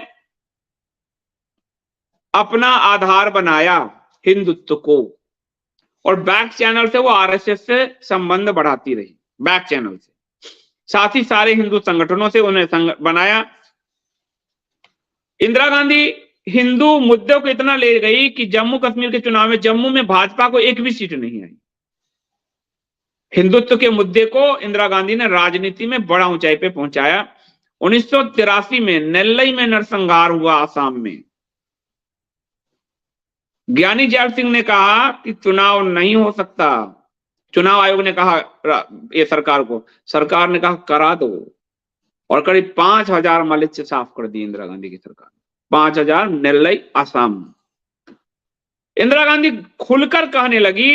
अपना आधार बनाया हिंदुत्व को, और बैक चैनल से वो आरएसएस से संबंध बढ़ाती रही, बैक चैनल से। साथ ही सारे हिंदू संगठनों से उन्हें बनाया। इंदिरा गांधी हिंदू मुद्दों को इतना ले गई कि जम्मू कश्मीर के चुनाव में जम्मू में भाजपा को एक भी सीट नहीं आई। हिंदुत्व के मुद्दे को इंदिरा गांधी ने राजनीति में बड़ा ऊंचाई पे पहुंचाया। 1983 में नेल्लई में नरसंहार हुआ आसाम में। ज्ञानी जैल सिंह ने कहा कि चुनाव नहीं हो सकता। चुनाव आयोग ने कहा ये सरकार ने कहा करा दो, और करीब 5000 मलिच्य साफ कर दी इंदिरा गांधी की सरकार, 5000 नेल्लई आसाम। इंदिरा गांधी खुलकर कहने लगी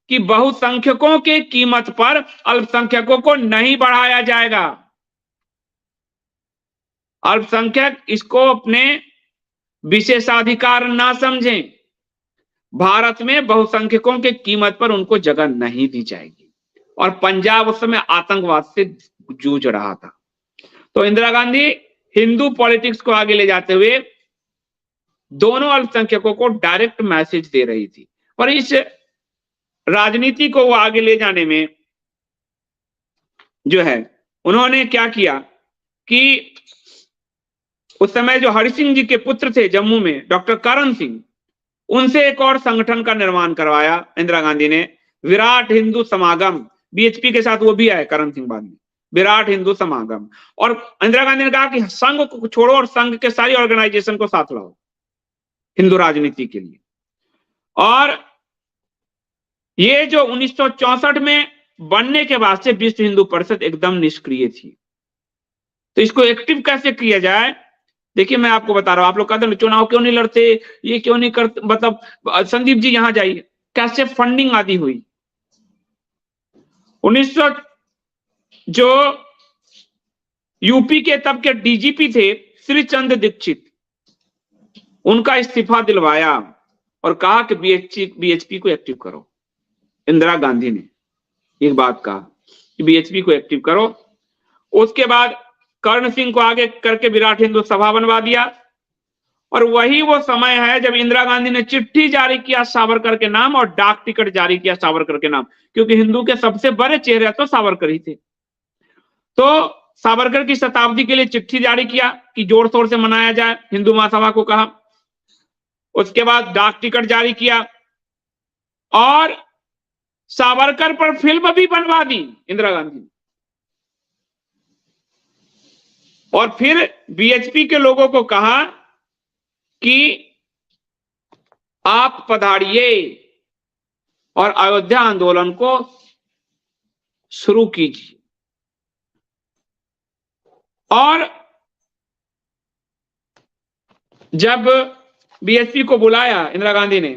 कि बहुसंख्यकों के कीमत पर अल्पसंख्यकों को नहीं बढ़ाया जाएगा। अल्पसंख्यक इसको अपने विशेषाधिकार ना समझें। भारत में बहुसंख्यकों के कीमत पर उनको जगह नहीं दी जाएगी। और पंजाब उस समय आतंकवाद से जूझ रहा था। तो इंदिरा गांधी हिंदू पॉलिटिक्स को आगे ले जाते हुए दोनों अल्पसंख्यकों को डायरेक्ट मैसेज दे रही थी। और इस राजनीति को वो आगे ले जाने में जो है उन्होंने क्या किया कि उस समय जो हरि सिंह जी के पुत्र थे जम्मू में, डॉक्टर करण सिंह, उनसे एक और संगठन का निर्माण करवाया इंदिरा गांधी ने, विराट हिंदू समागम। बीएचपी के साथ वो भी आए करण सिंह बाद में, विराट हिंदू समागम। और इंदिरा गांधी ने कहा कि संघ को छोड़ो और संघ के सारी ऑर्गेनाइजेशन को साथ लाओ हिंदू राजनीति के लिए। और ये जो 1964 में बनने के बाद से विश्व हिंदू परिषद एकदम निष्क्रिय थी। तो इसको एक्टिव कैसे किया जाए, देखिए मैं आपको बता रहा हूं। आप लोग कहते हैं चुनाव क्यों नहीं लड़ते, ये क्यों नहीं करते, मतलब संदीप जी यहां जाइए, कैसे फंडिंग आदि हुई। 1900 जो यूपी के तब के डीजीपी थे श्री चंद्र दीक्षित, उनका इस्तीफा दिलवाया और कहा कि बीएचपी को एक्टिव करो। इंदिरा गांधी ने एक बात कहा कि बीएचपी को एक्टिव करो। उसके बाद कर्ण सिंह को आगे करके विराट हिंदू सभा बनवा दिया। और वही वो समय है जब इंदिरा गांधी ने चिट्ठी जारी किया सावरकर के नाम और डाक टिकट जारी किया सावरकर के नाम, क्योंकि हिंदू के सबसे बड़े चेहरे तो सावरकर ही थे। तो सावरकर की शताब्दी के लिए चिट्ठी जारी किया कि जोर शोर से मनाया जाए, हिंदू महासभा को कहा। उसके बाद डाक टिकट जारी किया और सावरकर पर फिल्म भी बनवा दी इंदिरा गांधी। और फिर बीएचपी के लोगों को कहा कि आप पधारिए और अयोध्या आंदोलन को शुरू कीजिए। और जब बीएचपी को बुलाया इंदिरा गांधी ने,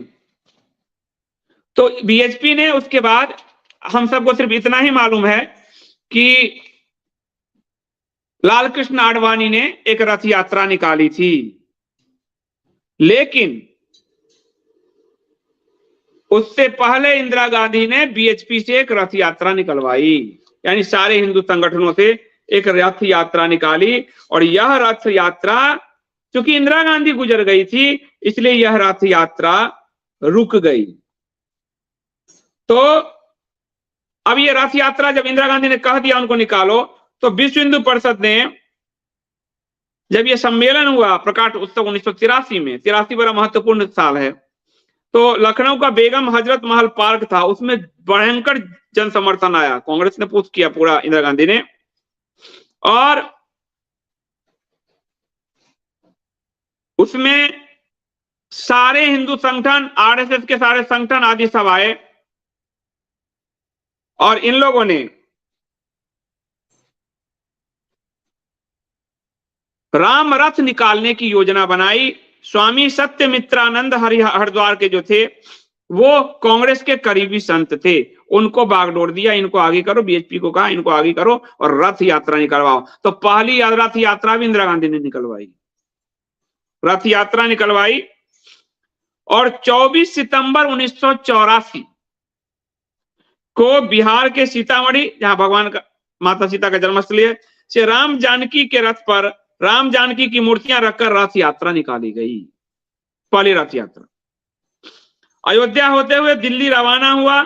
तो बीएचपी ने उसके बाद, हम सबको सिर्फ इतना ही मालूम है कि लाल कृष्ण आडवाणी ने एक रथ यात्रा निकाली थी, लेकिन उससे पहले इंदिरा गांधी ने बीएचपी से एक रथ यात्रा निकलवाई, यानी सारे हिंदू संगठनों से एक रथ यात्रा निकाली। और यह रथ यात्रा, चूंकि इंदिरा गांधी गुजर गई थी, इसलिए यह रथ यात्रा रुक गई। तो अब ये रथ यात्रा जब इंदिरा गांधी ने कह दिया उनको निकालो, तो विश्व हिंदू परिषद ने, जब ये सम्मेलन हुआ प्रकाश उत्सव 1983 में, 83 बड़ा महत्वपूर्ण साल है, तो लखनऊ का बेगम हजरत महल पार्क था, उसमें भयंकर जन समर्थन आया। कांग्रेस ने पुश किया पूरा, इंदिरा गांधी ने। और उसमें सारे हिंदू संगठन, आरएसएस के सारे संगठन आदि सब आए और इन लोगों ने राम रथ निकालने की योजना बनाई। स्वामी सत्यमित्रानंद हरिद्वार के जो थे, वो कांग्रेस के करीबी संत थे, उनको बागडोर दिया, इनको आगे करो, बीएचपी को कहा इनको आगे करो और रथ यात्रा निकलवाओ। तो पहली रथ यात्रा भी इंदिरा गांधी ने निकलवाई, रथ यात्रा निकलवाई। और 24 सितंबर 1984 को बिहार के सीतामढ़ी, जहां भगवान का, माता सीता का जन्मस्थल है, से राम जानकी के रथ पर राम जानकी की मूर्तियां रखकर रथ यात्रा निकाली गई, पहली रथ यात्रा। अयोध्या होते हुए दिल्ली रवाना हुआ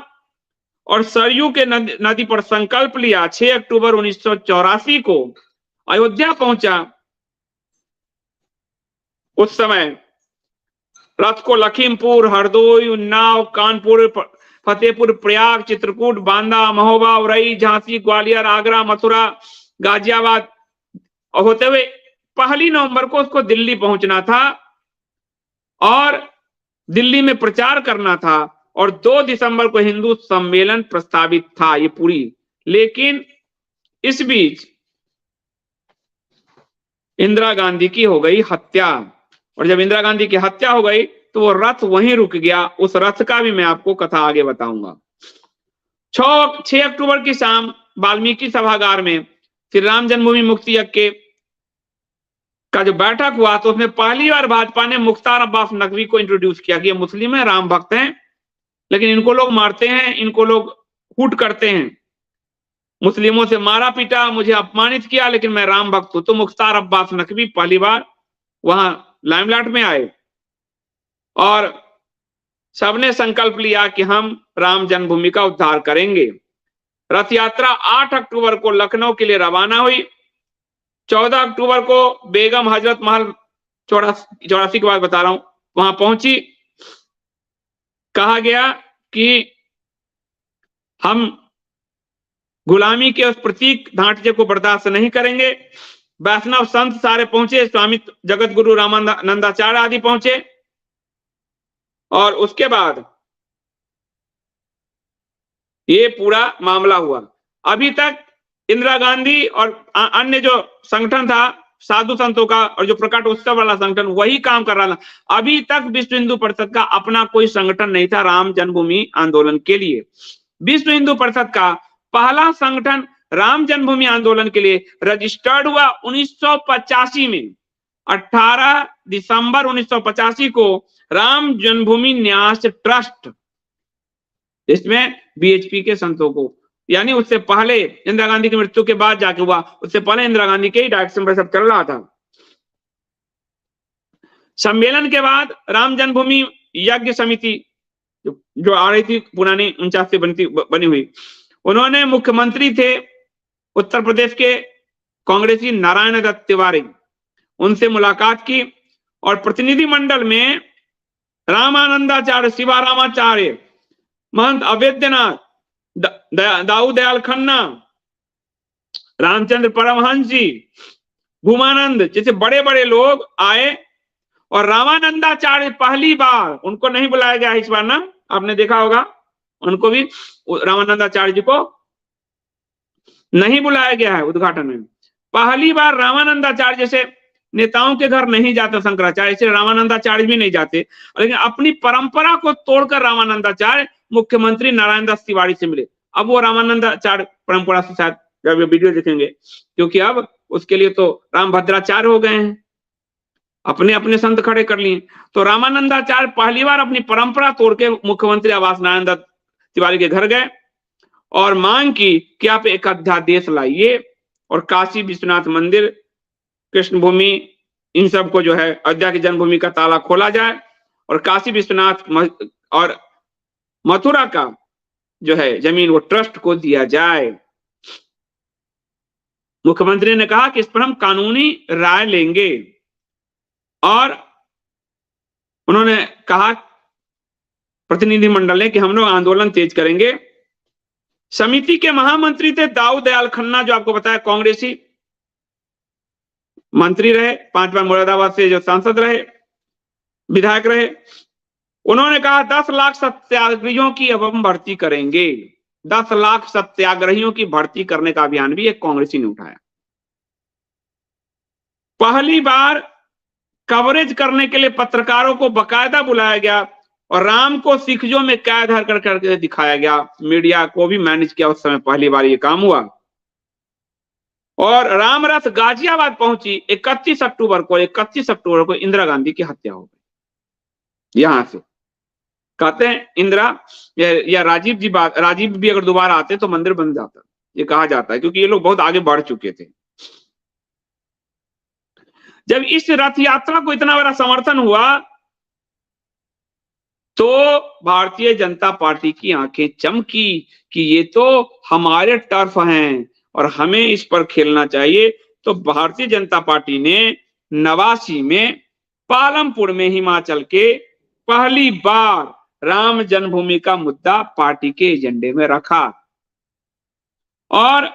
और सरयू के नदी पर संकल्प लिया। 6 अक्टूबर 1984 को अयोध्या पहुंचा। उस समय रथ को लखीमपुर, हरदोई, उन्नाव, कानपुर, फतेहपुर, प्रयाग, चित्रकूट, बांदा, महोबा, उरई, झांसी, ग्वालियर, आगरा, मथुरा, गाजियाबाद होते हुए 1 नवंबर को उसको दिल्ली पहुंचना था और दिल्ली में प्रचार करना था। और 2 दिसंबर को हिंदू सम्मेलन प्रस्तावित था, ये पूरी। लेकिन इस बीच इंदिरा गांधी की हो गई हत्या, और जब इंदिरा गांधी की हत्या हो गई तो वो रथ वहीं रुक गया। उस रथ का भी मैं आपको कथा आगे बताऊंगा। 6 अक्टूबर की शाम वाल्मीकि सभागार में श्री राम जन्मभूमि मुक्ति यज्ञ का जो बैठक हुआ, तो उसमें पहली बार भाजपा ने मुख्तार अब्बास नकवी को इंट्रोड्यूस किया कि ये मुस्लिम है, राम भक्त हैं, लेकिन इनको लोग मारते हैं, इनको लोग कूट करते हैं, मुस्लिमों से मारा पीटा, मुझे अपमानित किया, लेकिन मैं राम भक्त हूं। तो मुख्तार अब्बास नकवी पहली बार वहां लाइमलाइट में आए और सबने संकल्प लिया कि हम राम जन्मभूमि का उद्धार करेंगे। रथ यात्रा 8 अक्टूबर को लखनऊ के लिए रवाना हुई। 14 अक्टूबर को बेगम हजरत महल, 84 की बात बता रहा हूं, वहां पहुंची। कहा गया कि हम गुलामी के उस प्रतीक ढांचे को बर्दाश्त नहीं करेंगे। वैष्णव संत सारे पहुंचे, स्वामी जगत गुरु रामानंदाचार्य आदि पहुंचे। और उसके बाद ये पूरा मामला हुआ। अभी तक इंदिरा गांधी और अन्य जो संगठन था साधु संतों का और जो प्रकट उत्सव वाला संगठन वही काम कर रहा था। अभी तक विश्व हिंदू परिषद का अपना कोई संगठन नहीं था राम जन्मभूमि आंदोलन के लिए। विश्व हिंदू परिषद का पहला संगठन राम जन्मभूमि आंदोलन के लिए रजिस्टर्ड हुआ 1985 में। 18 दिसंबर 1985 को राम जन्मभूमि न्यास ट्रस्ट, इसमें बीएचपी के संतों को, यानी उससे पहले इंदिरा गांधी की मृत्यु के बाद जाके हुआ, उससे पहले इंदिरा गांधी के ही डायरेक्शन पर सब चल रहा था। सम्मेलन के बाद राम जन्मभूमि यज्ञ समिति जो आ रही थी पुरानी 49 से बनी हुई, उन्होंने मुख्यमंत्री थे उत्तर प्रदेश के कांग्रेसी नारायण दत्त तिवारी, उनसे मुलाकात की और प्रतिनिधि मंडल में रामानंदाचार्य, शिवारामाचार्य, महंत अवैद्यनाथ, दाऊ दयाल खन्ना, रामचंद्र परमहंस जी, भूमानंद जैसे बड़े बड़े लोग आए। और रामानंदाचार्य पहली बार, उनको नहीं बुलाया गया इस बार ना, आपने देखा होगा, उनको भी रामानंदाचार्य जी को नहीं बुलाया गया है उद्घाटन में। पहली बार रामानंदाचार्य जैसे नेताओं के घर नहीं जाते शंकराचार्य, ऐसे रामानंदाचार्य भी नहीं जाते, लेकिन अपनी परंपरा को तोड़कर रामानंदाचार्य मुख्यमंत्री नारायण दास तिवारी से मिले। अब वो रामानंदाचार्य परंपरा से शायद जब वीडियो देखेंगे, क्योंकि अब उसके लिए तो रामभद्राचार्य हो गए हैं, अपने अपने संत खड़े कर लिए। तो रामानंदाचार्य पहली बार अपनी परंपरा तोड़ के मुख्यमंत्री आवास नारायण दत्त तिवारी के घर गए और मांग की कि आप एक अध्यादेश लाइए और काशी विश्वनाथ मंदिर, कृष्ण भूमि, इन सब को जो है अयोध्या की जन्मभूमि का ताला खोला जाए और काशी विश्वनाथ और मथुरा का जो है जमीन वो ट्रस्ट को दिया जाए। मुख्यमंत्री ने कहा कि इस पर हम कानूनी राय लेंगे और उन्होंने कहा प्रतिनिधि मंडल ने कि हम लोग आंदोलन तेज करेंगे। समिति के महामंत्री थे दाऊ दयाल खन्ना, जो आपको बताया कांग्रेसी मंत्री रहे, 5 बार मुरादाबाद से जो सांसद रहे, विधायक रहे। उन्होंने कहा 10 लाख सत्याग्रहियों की अब हम भर्ती करेंगे। 10 लाख सत्याग्रहियों की भर्ती करने का अभियान भी एक कांग्रेसी ने उठाया। पहली बार कवरेज करने के लिए पत्रकारों को बकायदा बुलाया गया और राम को सिखजों में कैद करके दिखाया गया। मीडिया को भी मैनेज किया, उस समय पहली बार ये काम हुआ। और राम रथ गाजियाबाद पहुंची 31 अक्टूबर को इंदिरा गांधी की हत्या हो गई। यहां से कहते हैं इंदिरा या राजीव भी अगर दोबारा आते तो मंदिर बन जाता, ये कहा जाता है, क्योंकि ये लोग बहुत आगे बढ़ चुके थे। जब इस रथ यात्रा को इतना बड़ा समर्थन हुआ तो भारतीय जनता पार्टी की आंखें चमकी कि ये तो हमारे टर्फ हैं और हमें इस पर खेलना चाहिए। तो भारतीय जनता पार्टी ने 89 में पालमपुर में हिमाचल के पहली बार राम जन्मभूमि का मुद्दा पार्टी के एजेंडे में रखा और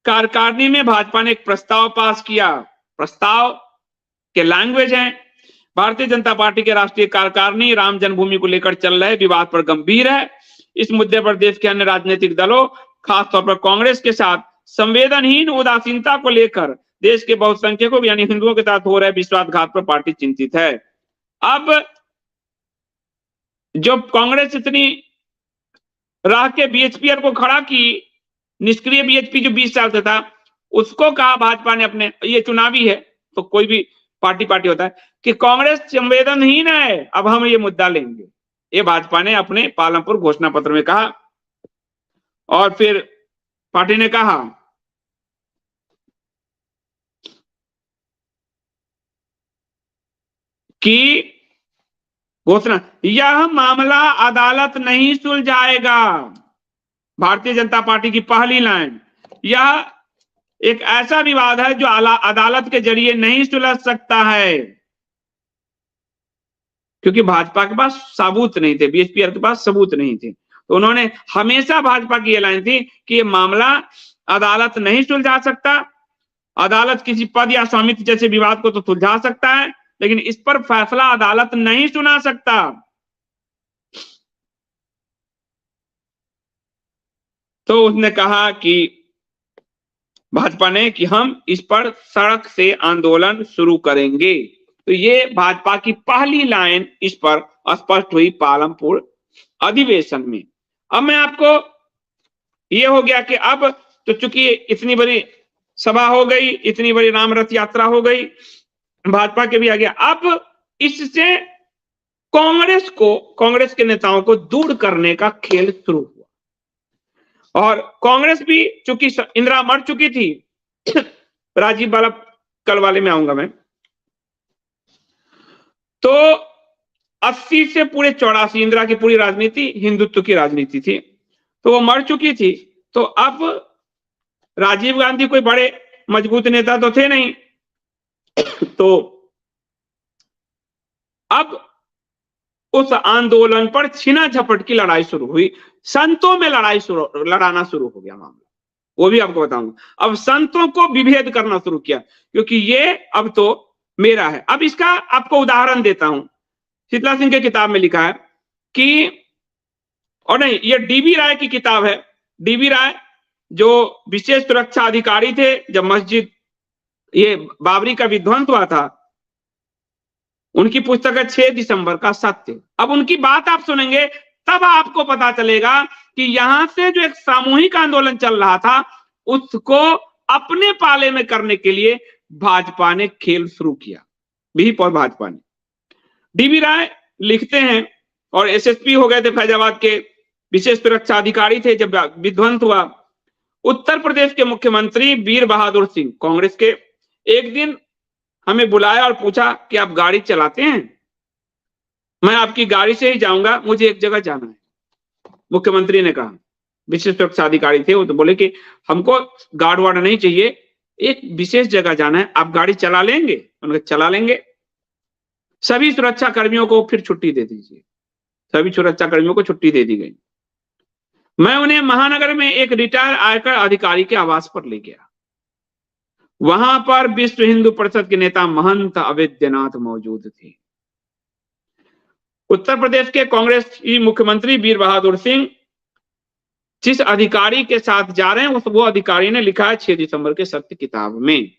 कार्यकारिणी में भाजपा ने एक प्रस्ताव पास किया। प्रस्ताव के लैंग्वेज है, भारतीय जनता पार्टी के राष्ट्रीय कार्यकारिणी राम जन्मभूमि को लेकर चल रहे विवाद पर गंभीर है। इस मुद्दे पर देश के अन्य राजनीतिक दलों, खासतौर पर कांग्रेस के साथ संवेदनहीन उदासीनता को लेकर देश के बहुसंख्यकों यानी हिंदुओं के साथ हो रहे विश्वासघात पर पार्टी चिंतित है। अब जो कांग्रेस इतनी राह के बीएचपीआर को खड़ा की, निष्क्रिय बीएचपी जो 20 साल से था, उसको कहा भाजपा ने अपने, ये चुनावी है तो कोई भी पार्टी होता है, कि कांग्रेस संवेदनहीन है, अब हम ये मुद्दा लेंगे। ये भाजपा ने अपने पालमपुर घोषणा पत्र में कहा। और फिर पार्टी ने कहा कि घोषणा, यह मामला अदालत नहीं सुलझाएगा। भारतीय जनता पार्टी की पहली लाइन, यह एक ऐसा विवाद है जो अदालत के जरिए नहीं सुलझ सकता है, क्योंकि भाजपा के पास सबूत नहीं थे, बीएचपी के पास सबूत नहीं थे। तो उन्होंने हमेशा, भाजपा की ये लाइन थी कि ये मामला अदालत नहीं सुलझा सकता। अदालत किसी पद या स्वामित्व जैसे विवाद को तो सुलझा सकता है, लेकिन इस पर फैसला अदालत नहीं सुना सकता। तो उसने कहा कि भाजपा ने कि हम इस पर सड़क से आंदोलन शुरू करेंगे। तो ये भाजपा की पहली लाइन इस पर स्पष्ट हुई पालमपुर अधिवेशन में। अब मैं आपको, ये हो गया कि अब तो चूंकि इतनी बड़ी सभा हो गई, इतनी बड़ी राम रथ यात्रा हो गई, भाजपा के भी आ गया, अब इससे कांग्रेस के नेताओं को दूर करने का खेल शुरू हुआ। और कांग्रेस भी, चूंकि इंदिरा मर चुकी थी, राजीव वाला कल वाले में आऊंगा मैं, तो 80 से पूरे 84 इंदिरा की पूरी राजनीति हिंदुत्व की राजनीति थी, तो वो मर चुकी थी। तो अब राजीव गांधी कोई बड़े मजबूत नेता तो थे नहीं, तो अब उस आंदोलन पर छीना झपट की लड़ाई शुरू हुई, संतों में लड़ाना शुरू हो गया मामला, वो भी आपको बताऊंगा। अब संतों को विभेद करना शुरू किया, क्योंकि ये अब तो मेरा है। अब इसका आपको उदाहरण देता हूं, शीतला सिंह के किताब में लिखा है कि, और नहीं, ये डीबी राय की किताब है। डीबी राय जो विशेष सुरक्षा अधिकारी थे जब मस्जिद ये बाबरी का विध्वंस हुआ था, उनकी पुस्तक है 6 दिसंबर का सत्य। अब उनकी बात आप सुनेंगे तब आपको पता चलेगा कि यहां से जो एक सामूहिक आंदोलन चल रहा था, उसको अपने पाले में करने के लिए भाजपा ने खेल शुरू किया, विहिप और भाजपा ने। डीबी राय लिखते हैं, और एसएसपी हो गए थे फैजाबाद के, विशेष सुरक्षा अधिकारी थे जब विध्वंस हुआ। उत्तर प्रदेश के मुख्यमंत्री वीर बहादुर सिंह कांग्रेस के एक दिन हमें बुलाया और पूछा कि आप गाड़ी चलाते हैं? मैं आपकी गाड़ी से ही जाऊंगा, मुझे एक जगह जाना है। मुख्यमंत्री ने कहा, विशेष सुरक्षा अधिकारी थे वो, तो बोले कि हमको गार्ड वार्ड नहीं चाहिए, एक विशेष जगह जाना है, आप गाड़ी चला लेंगे? उन्होंने चला लेंगे। सभी सुरक्षा कर्मियों को फिर छुट्टी दे दीजिए। सभी सुरक्षा कर्मियों को छुट्टी दे दी गई। मैं उन्हें महानगर में एक रिटायर आयकर अधिकारी के आवास पर ले गया। वहां पर विश्व हिंदू परिषद के नेता महंत अवेद्यनाथ मौजूद थे। उत्तर प्रदेश के कांग्रेस की मुख्यमंत्री वीर बहादुर सिंह जिस अधिकारी के साथ जा रहे हैं, वो अधिकारी ने लिखा है 6 दिसंबर के सत्य किताब में,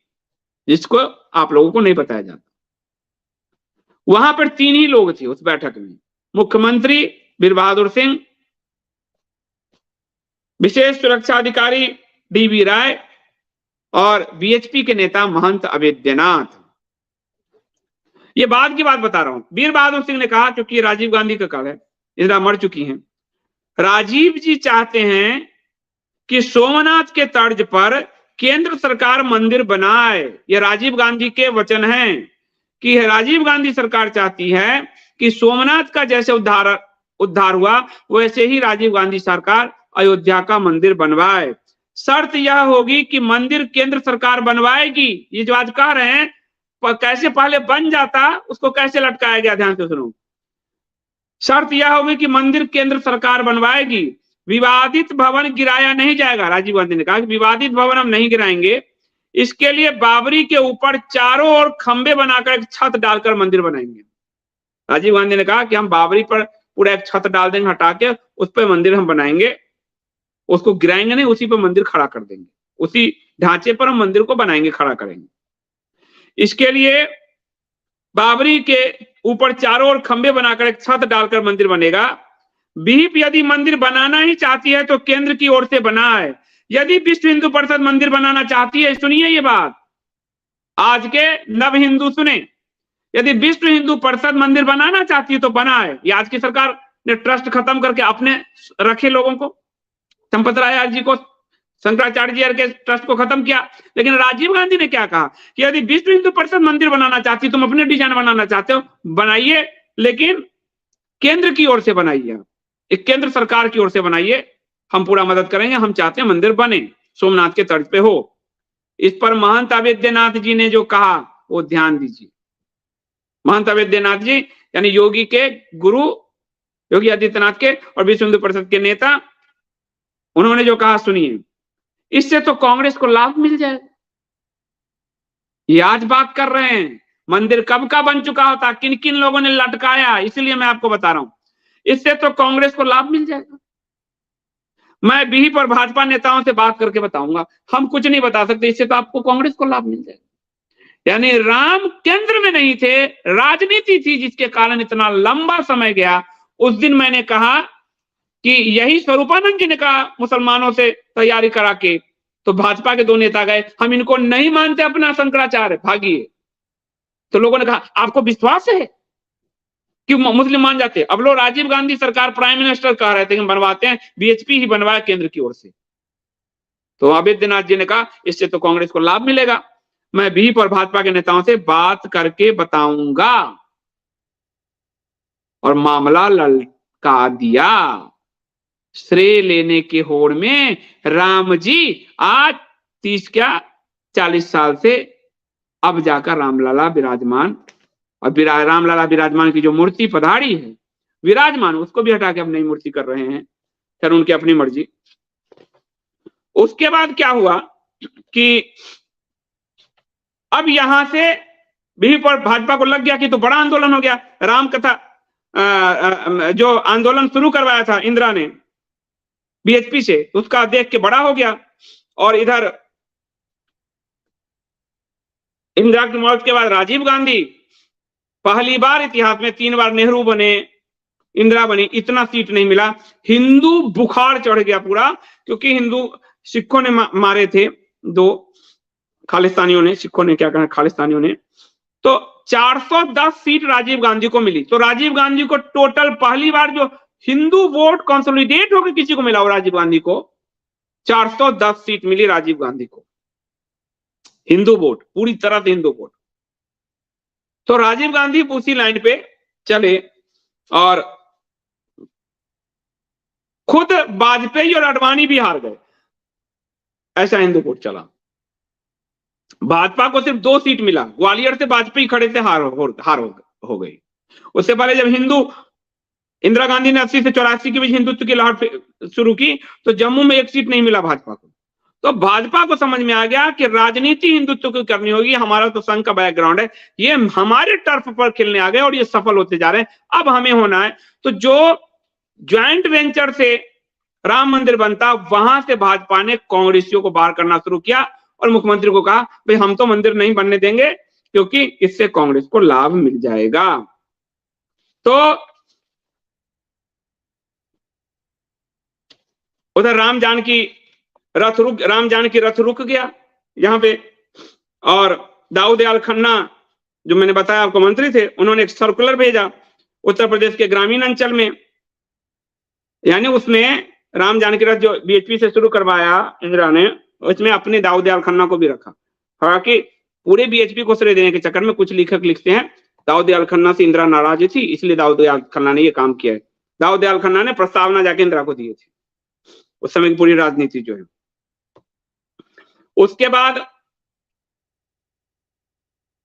जिसको आप लोगों को नहीं बताया जाता। वहां पर 3 ही लोग थे उस बैठक में, मुख्यमंत्री वीर बहादुर सिंह, विशेष सुरक्षा अधिकारी डीबी राय और बीएचपी के नेता महंत अवेद्यनाथ। ये बाद की बात बता रहा हूं। वीर बहादुर सिंह ने कहा, क्योंकि राजीव गांधी का काल है, इंदिरा मर चुकी हैं, राजीव जी चाहते हैं कि सोमनाथ के तर्ज पर केंद्र सरकार मंदिर बनाए। ये राजीव गांधी के वचन हैं कि राजीव गांधी सरकार चाहती है कि सोमनाथ का जैसे उद्धार हुआ, वैसे ही राजीव गांधी सरकार अयोध्या का मंदिर बनवाए। शर्त यह होगी कि मंदिर केंद्र सरकार बनवाएगी। ये जो आज कह रहे हैं, कैसे पहले बन जाता, उसको कैसे लटकाया गया, ध्यान से सुनो। शर्त यह होगी कि मंदिर केंद्र सरकार बनवाएगी, विवादित भवन गिराया नहीं जाएगा। राजीव गांधी ने कहा कि विवादित भवन हम नहीं गिराएंगे, इसके लिए बाबरी के ऊपर चारों ओर खंबे बनाकर एक छत डालकर मंदिर बनाएंगे। राजीव गांधी ने कहा कि हम बाबरी पर पूरा एक छत डाल देंगे, हटा के उस पर मंदिर हम बनाएंगे, उसको गिराएंगे नहीं, उसी पर मंदिर खड़ा कर देंगे, उसी ढांचे पर हम मंदिर को बनाएंगे, खड़ा करेंगे। इसके लिए बाबरी के ऊपर चारों ओर खंबे बनाकर एक छत डालकर मंदिर बनेगा। विहिप यदि मंदिर बनाना ही चाहती है तो केंद्र की ओर से बनाए। यदि विश्व हिंदू परिषद मंदिर बनाना चाहती है, सुनिए ये बात, आज के नव हिंदू सुने, यदि विश्व हिंदू परिषद मंदिर बनाना चाहती है तो बनाए। ये आज की सरकार ने ट्रस्ट खत्म करके अपने रखे लोगों को, संपत राय जी को, शंकराचार्य जी के ट्रस्ट को खत्म किया। लेकिन राजीव गांधी ने क्या कहा कि यदि विश्व हिंदू परिषद मंदिर बनाना चाहती, तुम अपने डिजाइन बनाना चाहते हो, बनाइए, लेकिन केंद्र की ओर से बनाइए, एक केंद्र सरकार की ओर से बनाइए, हम पूरा मदद करेंगे, हम चाहते हैं मंदिर बने, सोमनाथ के तर्ज पे हो। इस पर महंत अवेद्यनाथ जी ने जो कहा वो ध्यान दीजिए। महंत अवेद्यनाथ जी यानी योगी के गुरु, योगी आदित्यनाथ के और विश्व हिंदू परिषद के नेता, उन्होंने जो कहा सुनिए, इससे तो कांग्रेस को लाभ मिल जाएगा। ये आज बात कर रहे हैं, मंदिर कब का बन चुका होता, किन किन लोगों ने लटकाया, इसलिए मैं आपको बता रहा हूं, इससे तो कांग्रेस को लाभ मिल जाएगा। मैं भी पर भाजपा नेताओं से बात करके बताऊंगा। हम कुछ नहीं बता सकते, इससे तो आपको कांग्रेस को लाभ मिल जाएगा। यानी राम केंद्र में नहीं थे, राजनीति थी जिसके कारण इतना लंबा समय गया। उस दिन मैंने कहा कि यही स्वरूपानंद जी ने कहा मुसलमानों से तैयारी करा के, तो भाजपा के दो नेता गए, हम इनको नहीं मानते अपना शंकराचार्य, भागिए। तो लोगों ने कहा आपको विश्वास है कि मुस्लिम मान जाते? अब लोग राजीव गांधी सरकार प्राइम मिनिस्टर कह रहे थे कि हम बनवाते हैं, बीएचपी ही बनवाया केंद्र की ओर से। तो आदित्यनाथ जी ने कहा इससे तो कांग्रेस को लाभ मिलेगा, मैं भी पर भाजपा के नेताओं से बात करके बताऊंगा, और मामला ललका दिया। श्रेय लेने के होड़ में राम जी आज 40 साल से अब जाकर रामलला विराजमान, और रामलला विराजमान की जो मूर्ति पधारी है विराजमान, उसको भी हटा के अब नई मूर्ति कर रहे हैं, फिर उनकी अपनी मर्जी। उसके बाद क्या हुआ कि अब यहां से भी पर भाजपा को लग गया कि तो बड़ा आंदोलन हो गया। राम कथा जो आंदोलन शुरू करवाया था इंदिरा ने बीएचपी से, उसका देख के बड़ा हो गया। और इधर इंदिरा की मौत के बाद राजीव गांधी पहली बार इतिहास में 3 बार नेहरू बने, इंदिरा बनी, इतना सीट नहीं मिला। हिंदू बुखार चढ़ गया पूरा, क्योंकि हिंदू सिखों ने मारे थे 2 खालिस्तानियों ने, सिखों ने क्या कहा खालिस्तानियों ने। तो 410 सीट राजीव गांधी को मिली। तो राजीव गांधी को टोटल पहली बार जो हिंदू वोट कंसोलिडेट होकर किसी को मिला, वो राजीव गांधी को 410 सीट मिली राजीव गांधी को, हिंदू वोट, पूरी तरह से हिंदू वोट। तो राजीव गांधी उसी लाइन पे चले, और खुद वाजपेयी और आडवाणी भी हार गए, ऐसा हिंदू वोट चला। भाजपा को सिर्फ 2 सीट मिला, ग्वालियर से वाजपेयी खड़े थे, हार हो गई। उससे पहले जब इंदिरा गांधी ने 80 से 84 के बीच हिंदुत्व की लहर शुरू की, तो जम्मू में 1 सीट नहीं मिला भाजपा को। तो भाजपा को समझ में आ गया कि राजनीति हिंदुत्व की करनी होगी, हमारा तो संघ का बैकग्राउंड है, ये हमारे टर्फ पर खेलने आ गए और ये सफल होते जा रहे हैं, अब हमें होना है। तो जो ज्वाइंट वेंचर से राम मंदिर बनता, वहां से भाजपा ने कांग्रेसियों को बाहर करना शुरू किया, और मुख्यमंत्री को कहा भाई हम तो मंदिर नहीं बनने देंगे, क्योंकि इससे कांग्रेस को लाभ मिल जाएगा। तो उधर राम जानकी रथ रुक गया यहां पे, और दाऊदयाल खन्ना जो मैंने बताया आपको मंत्री थे, उन्होंने एक सर्कुलर भेजा उत्तर प्रदेश के ग्रामीण अंचल में, यानी उसमें राम जानकी रथ जो बीएचपी से शुरू करवाया इंदिरा ने, उसमें अपने दाऊदयाल खन्ना को भी रखा। हालांकि पूरे बीएचपी को श्रेय देने के चक्कर में कुछ लेखक लिखते हैं दाऊदयाल खन्ना से इंदिरा नाराज थी, इसलिए दाऊदयाल खन्ना ने यह काम किया है। दाऊदयाल खन्ना ने प्रस्तावना जाके इंदिरा को दिए थे, उस समय की पूरी राजनीति जो है। उसके बाद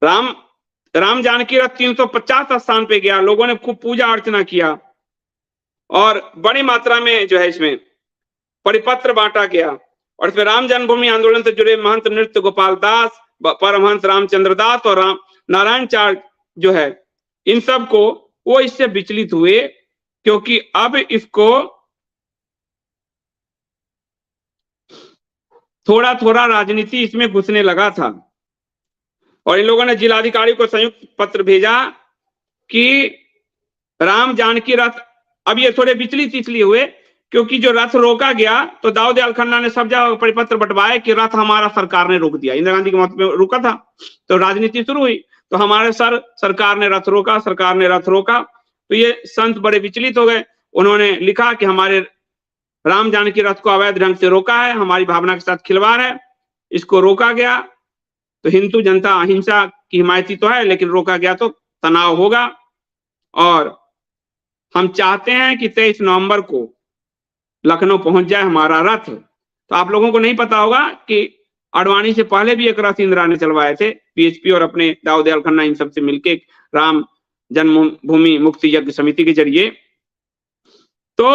राम जानकी रथ 350 स्थान पे गया, लोगों ने खूब पूजा अर्चना किया, और बड़ी मात्रा में जो है इसमें परिपत्र बांटा गया। और इसमें राम जन्मभूमि आंदोलन से जुड़े महंत नृत्य गोपाल दास, परमहंस रामचंद्र दास और नारायण चार्य जो है, इन सब को वो इससे विचलित हुए, क्योंकि अब इसको थोड़ा थोड़ा राजनीति इसमें घुसने लगा था। और इन लोगों ने जिलाधिकारी को संयुक्त पत्र भेजा कि राम जानकी रथ, अब ये थोड़े विचलित इसलिए हुए क्योंकि जो रथ रोका गया, तो दाऊदयाल खन्ना ने सब जगह परिपत्र बंटवाए कि रथ हमारा सरकार ने रोक दिया, इंदिरा गांधी के मत में रुका था, तो राजनीति शुरू हुई, तो हमारे सरकार ने रथ रोका, सरकार ने रथ रोका। तो ये संत बड़े विचलित हो गए, उन्होंने लिखा कि हमारे राम जानकी रथ को अवैध ढंग से रोका है, हमारी भावना के साथ खिलवाड़ है, इसको रोका गया। तो हिंदू जनता अहिंसा की हिमायती तो है, लेकिन रोका गया तो तनाव होगा, और हम चाहते हैं कि 23 नवंबर को लखनऊ पहुंच जाए हमारा रथ। तो आप लोगों को नहीं पता होगा कि आडवाणी से पहले भी एक रथ इंदिरा ने चलवाए थे, पीएचपी और अपने दाऊदयाल खन्ना इन सबसे मिलकर राम जन्मभूमि मुक्ति यज्ञ समिति के जरिए। तो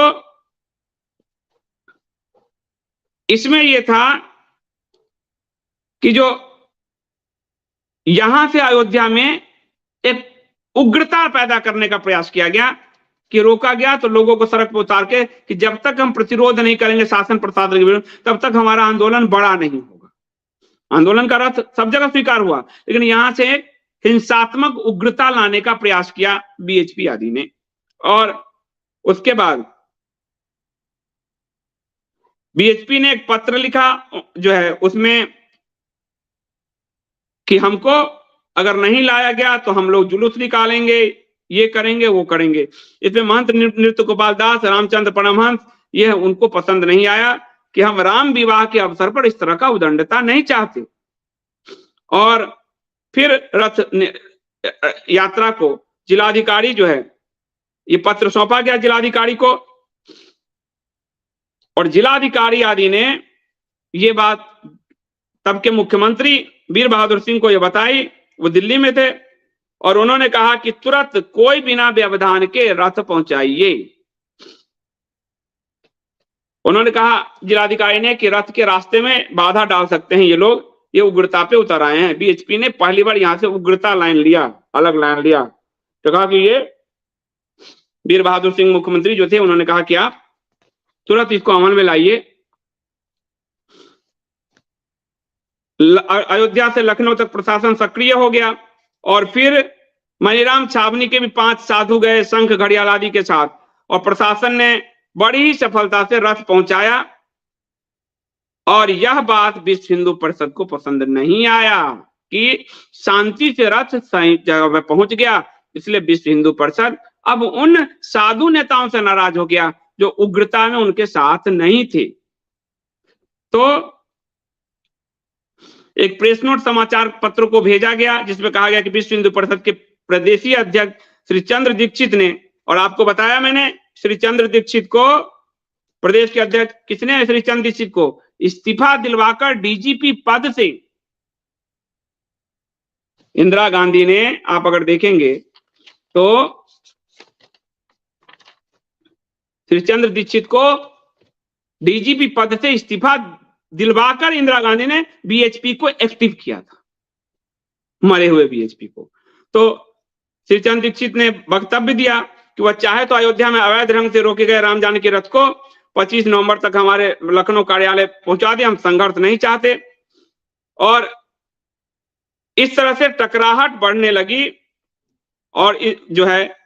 इसमें यह था कि जो यहां से अयोध्या में एक उग्रता पैदा करने का प्रयास किया गया, कि रोका गया तो लोगों को सड़क पर उतार के कि जब तक हम प्रतिरोध नहीं करेंगे शासन प्रशासन के विरुद्ध तब तक हमारा आंदोलन बड़ा नहीं होगा। आंदोलन का रथ सब जगह स्वीकार हुआ, लेकिन यहां से एक हिंसात्मक उग्रता लाने का प्रयास किया बीएचपी आदि ने। और उसके बाद बीएचपी ने एक पत्र लिखा जो है उसमें कि हमको अगर नहीं लाया गया तो हम लोग जुलूस निकालेंगे, ये करेंगे वो करेंगे। इसमें महंत नृत्य गोपाल दास, रामचंद्र परमहंस, यह उनको पसंद नहीं आया कि हम राम विवाह के अवसर पर इस तरह का उदंडता नहीं चाहते। और फिर रथ यात्रा को जिलाधिकारी जो है ये पत्र सौंपा गया जिलाधिकारी को, और जिलाधिकारी आदि ने ये बात तब के मुख्यमंत्री वीर बहादुर सिंह को ये बताई, वो दिल्ली में थे, और उन्होंने कहा कि तुरंत कोई बिना व्यवधान के रथ पहुंचाइए। उन्होंने कहा जिलाधिकारी ने कि रथ के रास्ते में बाधा डाल सकते हैं ये लोग, ये उग्रता पे उतर आए हैं। बीएचपी ने पहली बार यहां से उग्रता लाइन लिया, अलग लाइन लिया, तो कहा कि ये वीर बहादुर सिंह मुख्यमंत्री जो थे उन्होंने कहा कि आप तुरंत इसको अमल में लाइए। अयोध्या से लखनऊ तक प्रशासन सक्रिय हो गया, और फिर मनीराम छावनी के भी 5 साधु गए शंख घड़ियाल आदि के साथ, और प्रशासन ने बड़ी ही सफलता से रथ पहुंचाया। और यह बात विश्व हिंदू परिषद को पसंद नहीं आया कि शांति से रथ सही जगह पर पहुंच गया, इसलिए विश्व हिंदू परिषद अब उन साधु नेताओं से नाराज हो गया जो उग्रता में उनके साथ नहीं थे। तो एक प्रेस नोट समाचार पत्र को भेजा गया जिसमें कहा गया कि विश्व हिंदू परिषद के प्रदेशीय अध्यक्ष श्री चंद्र दीक्षित ने, और आपको बताया मैंने श्री चंद्र दीक्षित को प्रदेश के अध्यक्ष किसने, श्री चंद्र दीक्षित को इस्तीफा दिलवाकर डीजीपी पद से इंदिरा गांधी ने, आप अगर देखेंगे तो श्री चंद्र दीक्षित को डीजीपी पद से इस्तीफा दिलवाकर इंदिरा गांधी ने बीएचपी को एक्टिव किया था, मरे हुए बीएचपी को। तो श्री चंद्र दीक्षित ने वक्तव्य दिया कि वह चाहे तो अयोध्या में अवैध ढंग से रोके गए राम जानकी रथ को 25 नवंबर तक हमारे लखनऊ कार्यालय पहुंचा दे, हम संघर्ष नहीं चाहते। और इस तरह से टकराहट बढ़ने लगी, और जो है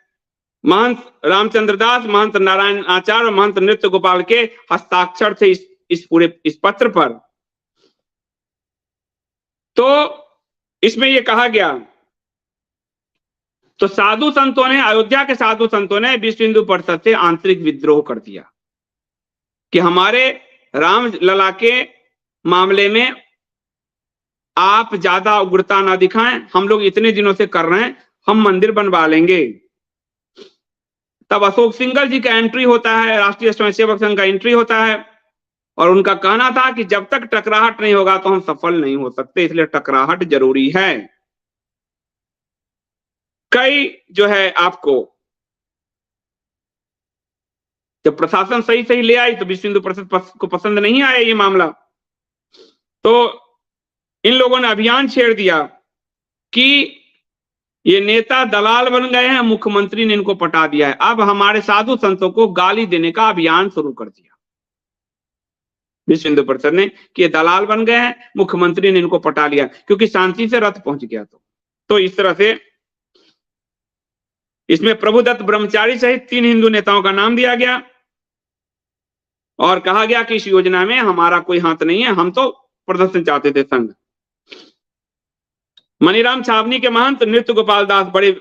महंत रामचंद्र दास, महंत नारायण आचार्य, महंत नृत्य गोपाल के हस्ताक्षर थे इस पत्र पर। तो इसमें यह कहा गया, तो साधु संतों ने, अयोध्या के साधु संतों ने विश्व हिंदू परिषद से आंतरिक विद्रोह कर दिया कि हमारे राम लला के मामले में आप ज्यादा उग्रता ना दिखाएं, हम लोग इतने दिनों से कर रहे हैं, हम मंदिर बनवा लेंगे। तब अशोक सिंघल जी का एंट्री होता है, राष्ट्रीय स्वयंसेवक संघ का एंट्री होता है, और उनका कहना था कि जब तक टकराहट नहीं होगा तो हम सफल नहीं हो सकते, इसलिए टकराहट जरूरी है। कई जो है आपको जब प्रशासन सही सही ले आई तो विश्व हिंदू परिषद को पसंद नहीं आया ये मामला, तो इन लोगों ने अभियान छेड़ दिया कि ये नेता दलाल बन गए हैं, मुख्यमंत्री ने इनको पटा दिया है। अब हमारे साधु संतों को गाली देने का अभियान शुरू कर दिया विश्व हिंदू परिषद ने कि ये दलाल बन गए हैं, मुख्यमंत्री ने इनको पटा लिया, क्योंकि शांति से रथ पहुंच गया। तो इस तरह से इसमें प्रभुदत्त ब्रह्मचारी सहित 3 हिंदू नेताओं का नाम दिया गया, और कहा गया कि इस योजना में हमारा कोई हाथ नहीं है, हम तो प्रदर्शन चाहते थे संघ। मनीराम छावनी के महंत नृत्य गोपाल दास बड़े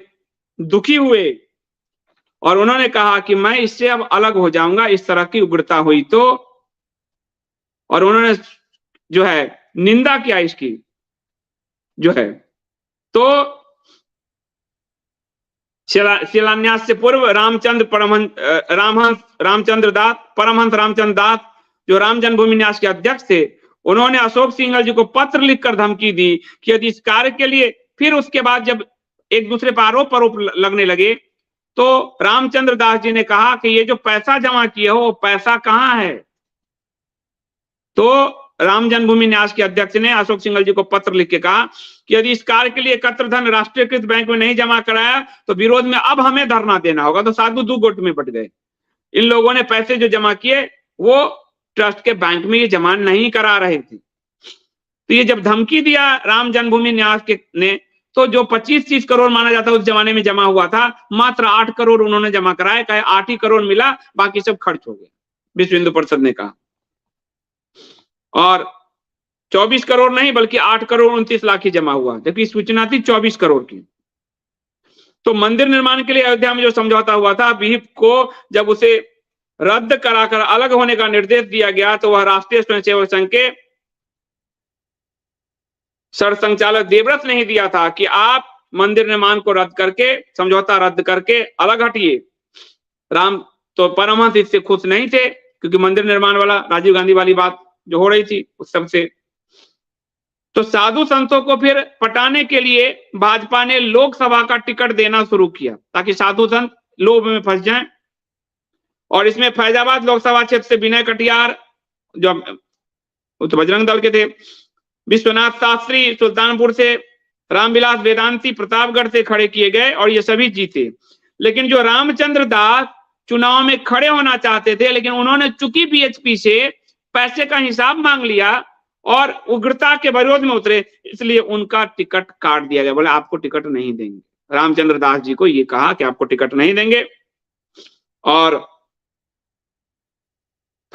दुखी हुए, और उन्होंने कहा कि मैं इससे अब अलग हो जाऊंगा, इस तरह की उग्रता हुई तो। और उन्होंने जो है निंदा किया इसकी जो है। तो शिलान्यास से पूर्व रामचंद्र दास, परमहंस रामचंद्र दास जो राम जन्मभूमि न्यास के अध्यक्ष थे, उन्होंने अशोक सिंघल जी को पत्र लिखकर धमकी दी कि यदि इस कार्य के लिए, फिर उसके बाद जब एक दूसरे पर आरोप लगने लगे तो रामचंद्र दास जी ने कहा कि ये जो पैसा जमा किए हो वो पैसा कहाँ है। तो राम जन्मभूमि न्यास के अध्यक्ष ने अशोक सिंघल जी को पत्र लिख के कहा कि यदि इस कार्य के लिए एकत्र धन राष्ट्रीयकृत बैंक में नहीं जमा कराया तो विरोध में अब हमें धरना देना होगा। तो साधु दो गुट में बट गए। इन लोगों ने पैसे जो जमा किए वो ट्रस्ट के बैंक में ये जमा नहीं करा रहे थे। तो ये जब धमकी दिया राम जन्मभूमि न्यास के ने, तो जो 25-30 करोड़ माना जाता उस जमाने में जमा हुआ था, मात्र 8 करोड़ उन्होंने जमा कराया। कहे 8 ही करोड़ मिला, बाकी सब खर्च हो गया, विश्व हिंदू परिषद ने कहा। और 24 करोड़ नहीं बल्कि 8 करोड़ 29 लाख ही जमा हुआ, जबकि सूचना थी 24 करोड़ की। तो मंदिर निर्माण के लिए अयोध्या में जो समझौता हुआ था, विहिप को जब उसे रद्द कराकर अलग होने का निर्देश दिया गया तो वह राष्ट्रीय स्वयंसेवक संघ के सरसंघचालक देवव्रत ने ही दिया था कि आप मंदिर निर्माण को रद्द करके, समझौता रद्द करके अलग हटिए। राम तो परमहंस इससे खुश नहीं थे, क्योंकि मंदिर निर्माण वाला राजीव गांधी वाली बात जो हो रही थी उस सबसे। तो साधु संतों को फिर पटाने के लिए भाजपा ने लोकसभा का टिकट देना शुरू किया, ताकि साधु संत लोभ में फंस जाएं। और इसमें फैजाबाद लोकसभा क्षेत्र से विनय कटियार, जो तो बजरंग दल के थे, विश्वनाथ शास्त्री सुल्तानपुर से, रामविलास वेदांती प्रतापगढ़ से खड़े किए गए और ये सभी जीते। लेकिन जो रामचंद्र दास चुनाव में खड़े होना चाहते थे, लेकिन उन्होंने चूंकि बीएचपी से पैसे का हिसाब मांग लिया और उग्रता के विरोध में उतरे, इसलिए उनका टिकट काट दिया गया। बोले आपको टिकट नहीं देंगे। रामचंद्र दास जी को ये कहा कि आपको टिकट नहीं देंगे। और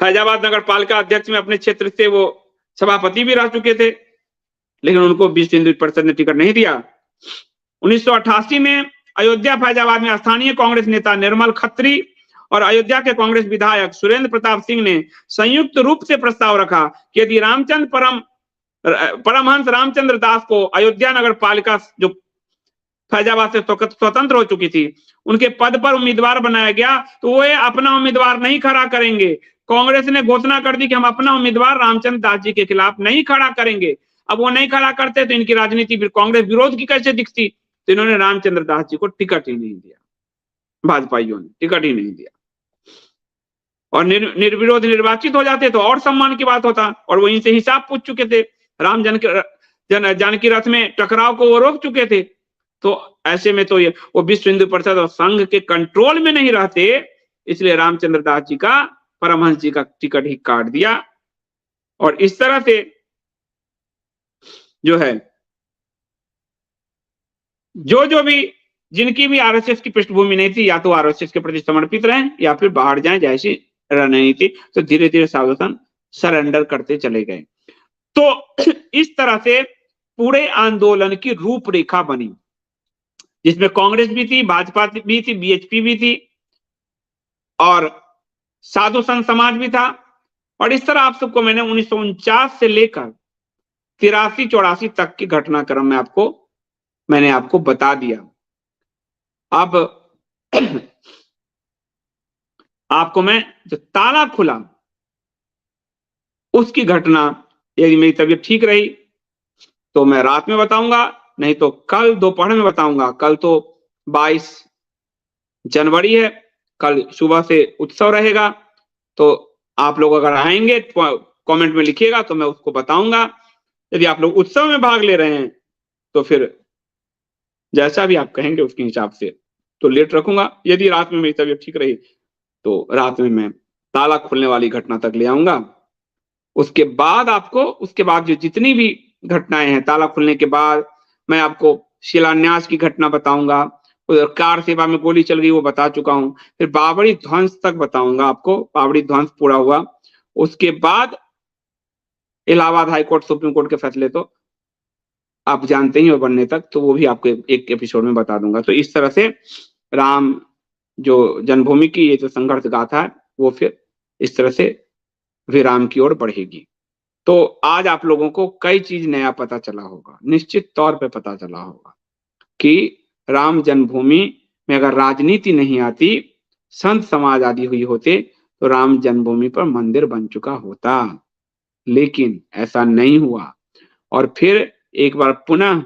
फैजाबाद नगर पालिका अध्यक्ष में अपने क्षेत्र से वो सभापति भी रह चुके थे, लेकिन उनको विश्व हिंदू परिषद ने टिकट नहीं दिया। 1988 में अयोध्या फैजाबाद में स्थानीय कांग्रेस नेता निर्मल खत्री और अयोध्या के कांग्रेस विधायक सुरेंद्र प्रताप सिंह ने संयुक्त रूप से प्रस्ताव रखा कि यदि परमहंस रामचंद्र दास को अयोध्या नगर पालिका जो फैजाबाद से स्वतंत्र हो चुकी थी, उनके पद पर उम्मीदवार बनाया गया, तो वो अपना उम्मीदवार नहीं खड़ा करेंगे। कांग्रेस ने घोषणा कर दी कि हम अपना उम्मीदवार रामचंद्र दास जी के खिलाफ नहीं खड़ा करेंगे। अब वो नहीं खड़ा करते तो इनकी राजनीति फिर कांग्रेस विरोध की कैसे दिखती। तो इन्होंने रामचंद्र दास जी को टिकट ही नहीं दिया, भाजपाइयों ने टिकट ही नहीं दिया। और निर्विरोध निर्वाचित हो जाते तो और सम्मान की बात होता। और वो इनसे हिसाब पूछ चुके थे, राम जानकी रथ में टकराव को वो रोक चुके थे। तो ऐसे में तो ये वो विश्व हिंदू परिषद और संघ के कंट्रोल में नहीं रहते, इसलिए रामचंद्र दास जी का, परमहंस जी का टिकट ही काट दिया। और इस तरह से जो है जो भी जिनकी भी आरएसएस की पृष्ठभूमि नहीं थी, या तो आरएसएस के प्रति समर्पित रहे या फिर बाहर जाएं, जैसी रणनीति, तो धीरे धीरे साधु संत सरेंडर करते चले गए। तो इस तरह से पूरे आंदोलन की रूपरेखा बनी, जिसमें कांग्रेस भी थी, भाजपा भी थी, बीएचपी भी थी और साधु संत समाज भी था। और इस तरह आप सबको मैंने 1949 से लेकर 83-84 तक की घटनाक्रम में मैंने आपको बता दिया। अब आपको मैं जो ताला खुला उसकी घटना, यदि मेरी तबीयत ठीक रही तो मैं रात में बताऊंगा, नहीं तो कल दोपहर में बताऊंगा। कल तो 22 जनवरी है, कल सुबह से उत्सव रहेगा, तो आप लोग अगर आएंगे कमेंट में लिखिएगा तो मैं उसको बताऊंगा। यदि आप लोग उत्सव में भाग ले रहे हैं तो फिर जैसा भी आप कहेंगे उसके हिसाब से तो लेट रखूंगा। यदि रात में मेरी तबीयत ठीक रही तो रात में मैं ताला खुलने वाली घटना तक ले आऊंगा। उसके बाद जो जितनी भी घटनाएं हैं, ताला खुलने के बाद मैं आपको शिलान्यास की घटना बताऊंगा, उधर कार सेवा में गोली चल गई वो बता चुका हूं, फिर बाबरी ध्वंस तक बताऊंगा आपको, बाबरी ध्वंस पूरा हुआ। उसके बाद इलाहाबाद हाईकोर्ट सुप्रीम कोर्ट के फैसले तो आप जानते ही हो बनने तक, तो वो भी आपको एक एपिसोड में बता दूंगा। तो इस तरह से राम जो जन्मभूमि की ये जो संघर्ष गाथा है वो फिर इस तरह से विराम की ओर बढ़ेगी। तो आज आप लोगों को कई चीज नया पता चला होगा, निश्चित तौर पे पता चला होगा कि राम जन्मभूमि में अगर राजनीति नहीं आती, संत समाज आदि हुई होते तो राम जन्मभूमि पर मंदिर बन चुका होता, लेकिन ऐसा नहीं हुआ। और फिर एक बार पुनः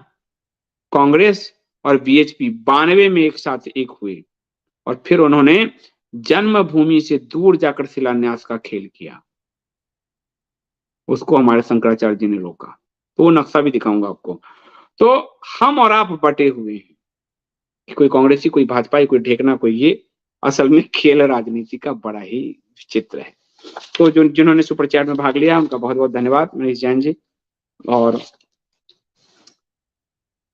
कांग्रेस और बीएचपी 92 में एक साथ एक हुए और फिर उन्होंने जन्मभूमि से दूर जाकर शिलान्यास का खेल किया। उसको हमारे शंकराचार्य जी ने रोका। तो वो नक्शा भी दिखाऊंगा आपको। तो हम और आप बटे हुए हैं कि कोई कांग्रेसी, कोई भाजपाई, कोई ढेकना, कोई ये। असल में खेल राजनीति का बड़ा ही चित्र है। तो जिन्होंने सुपर चैट में भाग लिया उनका बहुत बहुत धन्यवाद मनीष जैन जी। और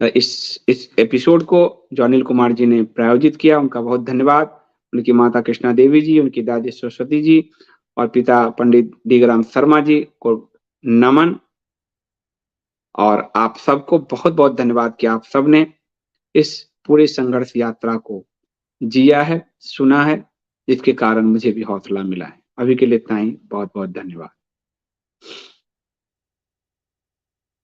इस एपिसोड को जो अनिल कुमार जी ने प्रायोजित किया उनका बहुत धन्यवाद। उनकी माता कृष्णा देवी जी, उनकी दादी सरस्वती जी और पिता पंडित दीगराम शर्मा जी को नमन। और आप सबको बहुत बहुत धन्यवाद कि आप सबने इस पूरे संघर्ष यात्रा को जिया है, सुना है, जिसके कारण मुझे भी हौसला मिला है। अभी के लिए इतना ही। बहुत बहुत धन्यवाद।